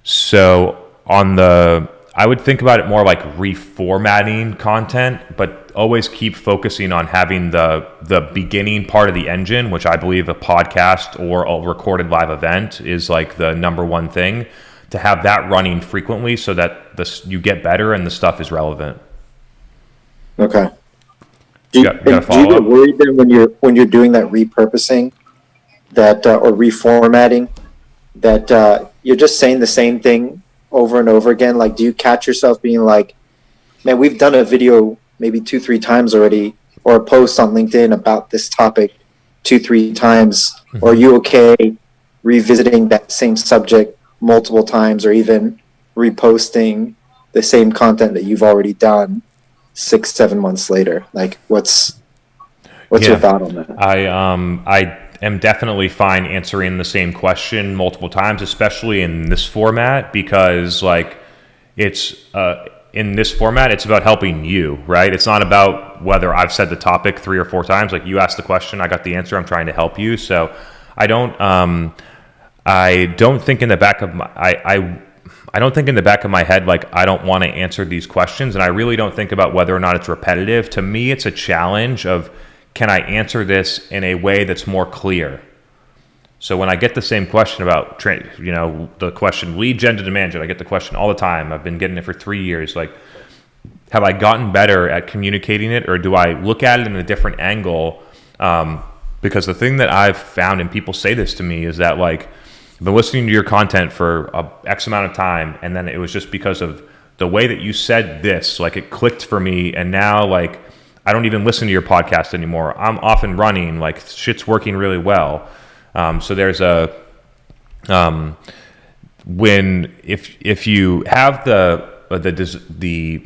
[SPEAKER 1] So I would think about it more like reformatting content, but always keep focusing on having the beginning part of the engine, which I believe a podcast or a recorded live event is the number one thing, to have that running frequently so that you get better and the stuff is relevant.
[SPEAKER 5] Okay.
[SPEAKER 1] Do you
[SPEAKER 5] get worried then when you're doing that repurposing or reformatting that you're just saying the same thing over and over again? Do you catch yourself being man, we've done a video maybe 2-3 times already, or a post on LinkedIn about this topic 2-3 times? Mm-hmm. Or are you okay revisiting that same subject multiple times, or even reposting the same content that you've already done 6-7 months later? What's your thought on that?
[SPEAKER 1] I am definitely fine answering the same question multiple times, especially in this format, because it's in this format, it's about helping you, right? It's not about whether I've said the topic 3 or 4 times. You asked the question, I got the answer, I'm trying to help you. So I don't think in the back of my, I don't think in the back of my head, like, I don't want to answer these questions. And I really don't think about whether or not it's repetitive. To me, it's a challenge of, can I answer this in a way that's more clear? So when I get the same question about, the question lead gen to demand gen, I get the question all the time. I've been getting it for 3 years. Like, have I gotten better at communicating it, or do I look at it in a different angle? Because the thing that I've found, and people say this to me, is that, like, I've been listening to your content for X amount of time, and then it was just because of the way that you said this, like, it clicked for me, and now, like, I don't even listen to your podcast anymore. I'm off and running, like, shit's working really well. So there's if you have the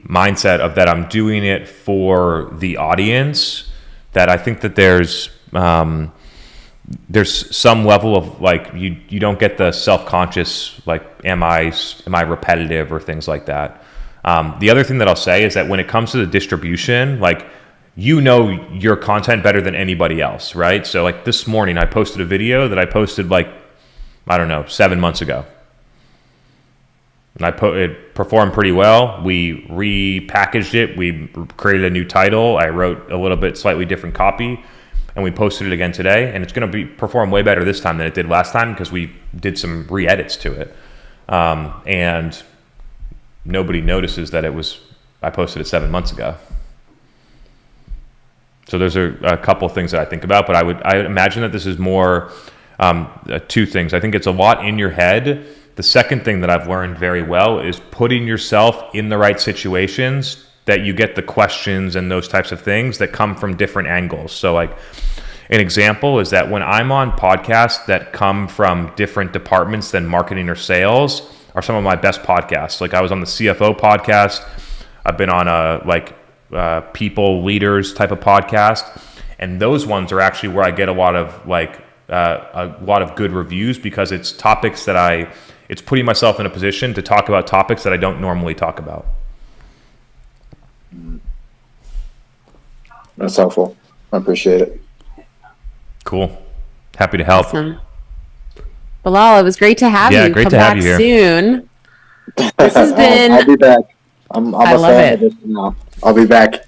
[SPEAKER 1] mindset of that I'm doing it for the audience, that I think that there's some level of, like, you don't get the self-conscious, like, am I repetitive or things like that. The other thing that I'll say is that when it comes to the distribution, like, your content better than anybody else, right? So, like, this morning I posted a video that I posted, like, I don't know, 7 months ago. And it performed pretty well. We repackaged it. We created a new title. I wrote a little bit slightly different copy, and we posted it again today. And it's going to perform way better this time than it did last time, because we did some re-edits to it. And nobody notices that I posted it 7 months ago. So those are a couple of things that I think about, but I imagine that this is more two things. I think it's a lot in your head. The second thing that I've learned very well is putting yourself in the right situations, that you get the questions and those types of things that come from different angles. So, like, an example is that when I'm on podcasts that come from different departments than marketing or sales, are some of my best podcasts. Like, I was on the CFO podcast. I've been on people leaders type of podcast, and those ones are actually where I get a lot of good reviews, because it's topics that it's putting myself in a position to talk about topics that I don't normally talk about.
[SPEAKER 5] That's helpful. I appreciate it.
[SPEAKER 1] Cool. Happy to help.
[SPEAKER 2] Awesome. Bilal, it was great to have you.
[SPEAKER 1] Yeah, great
[SPEAKER 2] Come
[SPEAKER 1] to have
[SPEAKER 2] back
[SPEAKER 1] you here.
[SPEAKER 2] Soon. This has been.
[SPEAKER 5] I'll be back. I'm
[SPEAKER 2] I
[SPEAKER 5] a
[SPEAKER 2] love
[SPEAKER 5] fan
[SPEAKER 2] it.
[SPEAKER 5] of this now. I'll be back.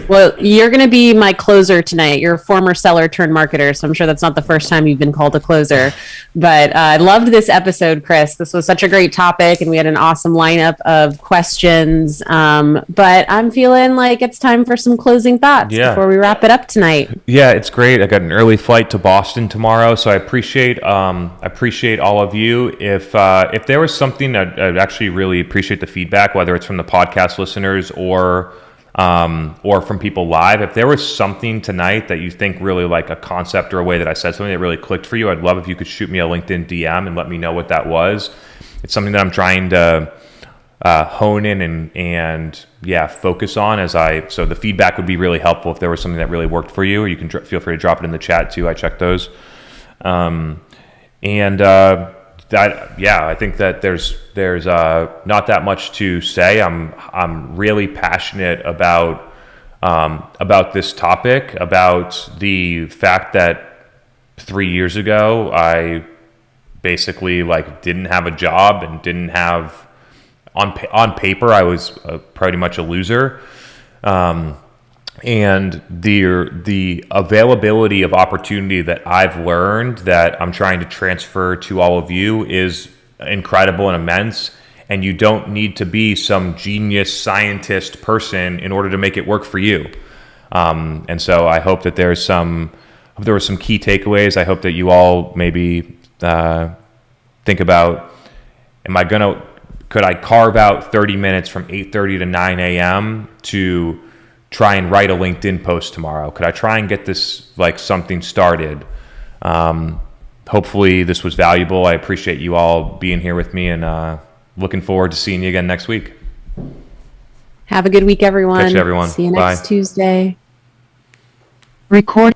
[SPEAKER 2] Well, you're going to be my closer tonight. You're a former seller turned marketer, so I'm sure that's not the first time you've been called a closer. But I loved this episode, Chris. This was such a great topic, and we had an awesome lineup of questions. But I'm feeling like it's time for some closing thoughts before we wrap it up tonight.
[SPEAKER 1] Yeah, it's great. I got an early flight to Boston tomorrow, so I appreciate all of you. If there was something, I'd actually really appreciate the feedback, whether it's from the podcast listeners or from people live. If there was something tonight that you think really, like, a concept or a way that I said something that really clicked for you, I'd love if you could shoot me a LinkedIn DM and let me know what that was. It's something that I'm trying to hone in and focus on so the feedback would be really helpful if there was something that really worked for you. Or you can feel free to drop it in the chat too. I check those. I think that there's not that much to say. I'm really passionate about this topic, about the fact that 3 years ago I basically, like, didn't have a job and didn't have on paper I was pretty much a loser. And the availability of opportunity that I've learned that I'm trying to transfer to all of you is incredible and immense. And you don't need to be some genius scientist person in order to make it work for you. And so I hope that there were some key takeaways. I hope that you all maybe think about, could I carve out 30 minutes from 8:30 to 9 a.m. to try and write a LinkedIn post tomorrow? Could I try and get this, like, something started? Hopefully this was valuable. I appreciate you all being here with me, and looking forward to seeing you again next week.
[SPEAKER 2] Have a good week, everyone.
[SPEAKER 1] Catch you, everyone.
[SPEAKER 2] See you
[SPEAKER 1] Bye.
[SPEAKER 2] next Tuesday.
[SPEAKER 6] Record.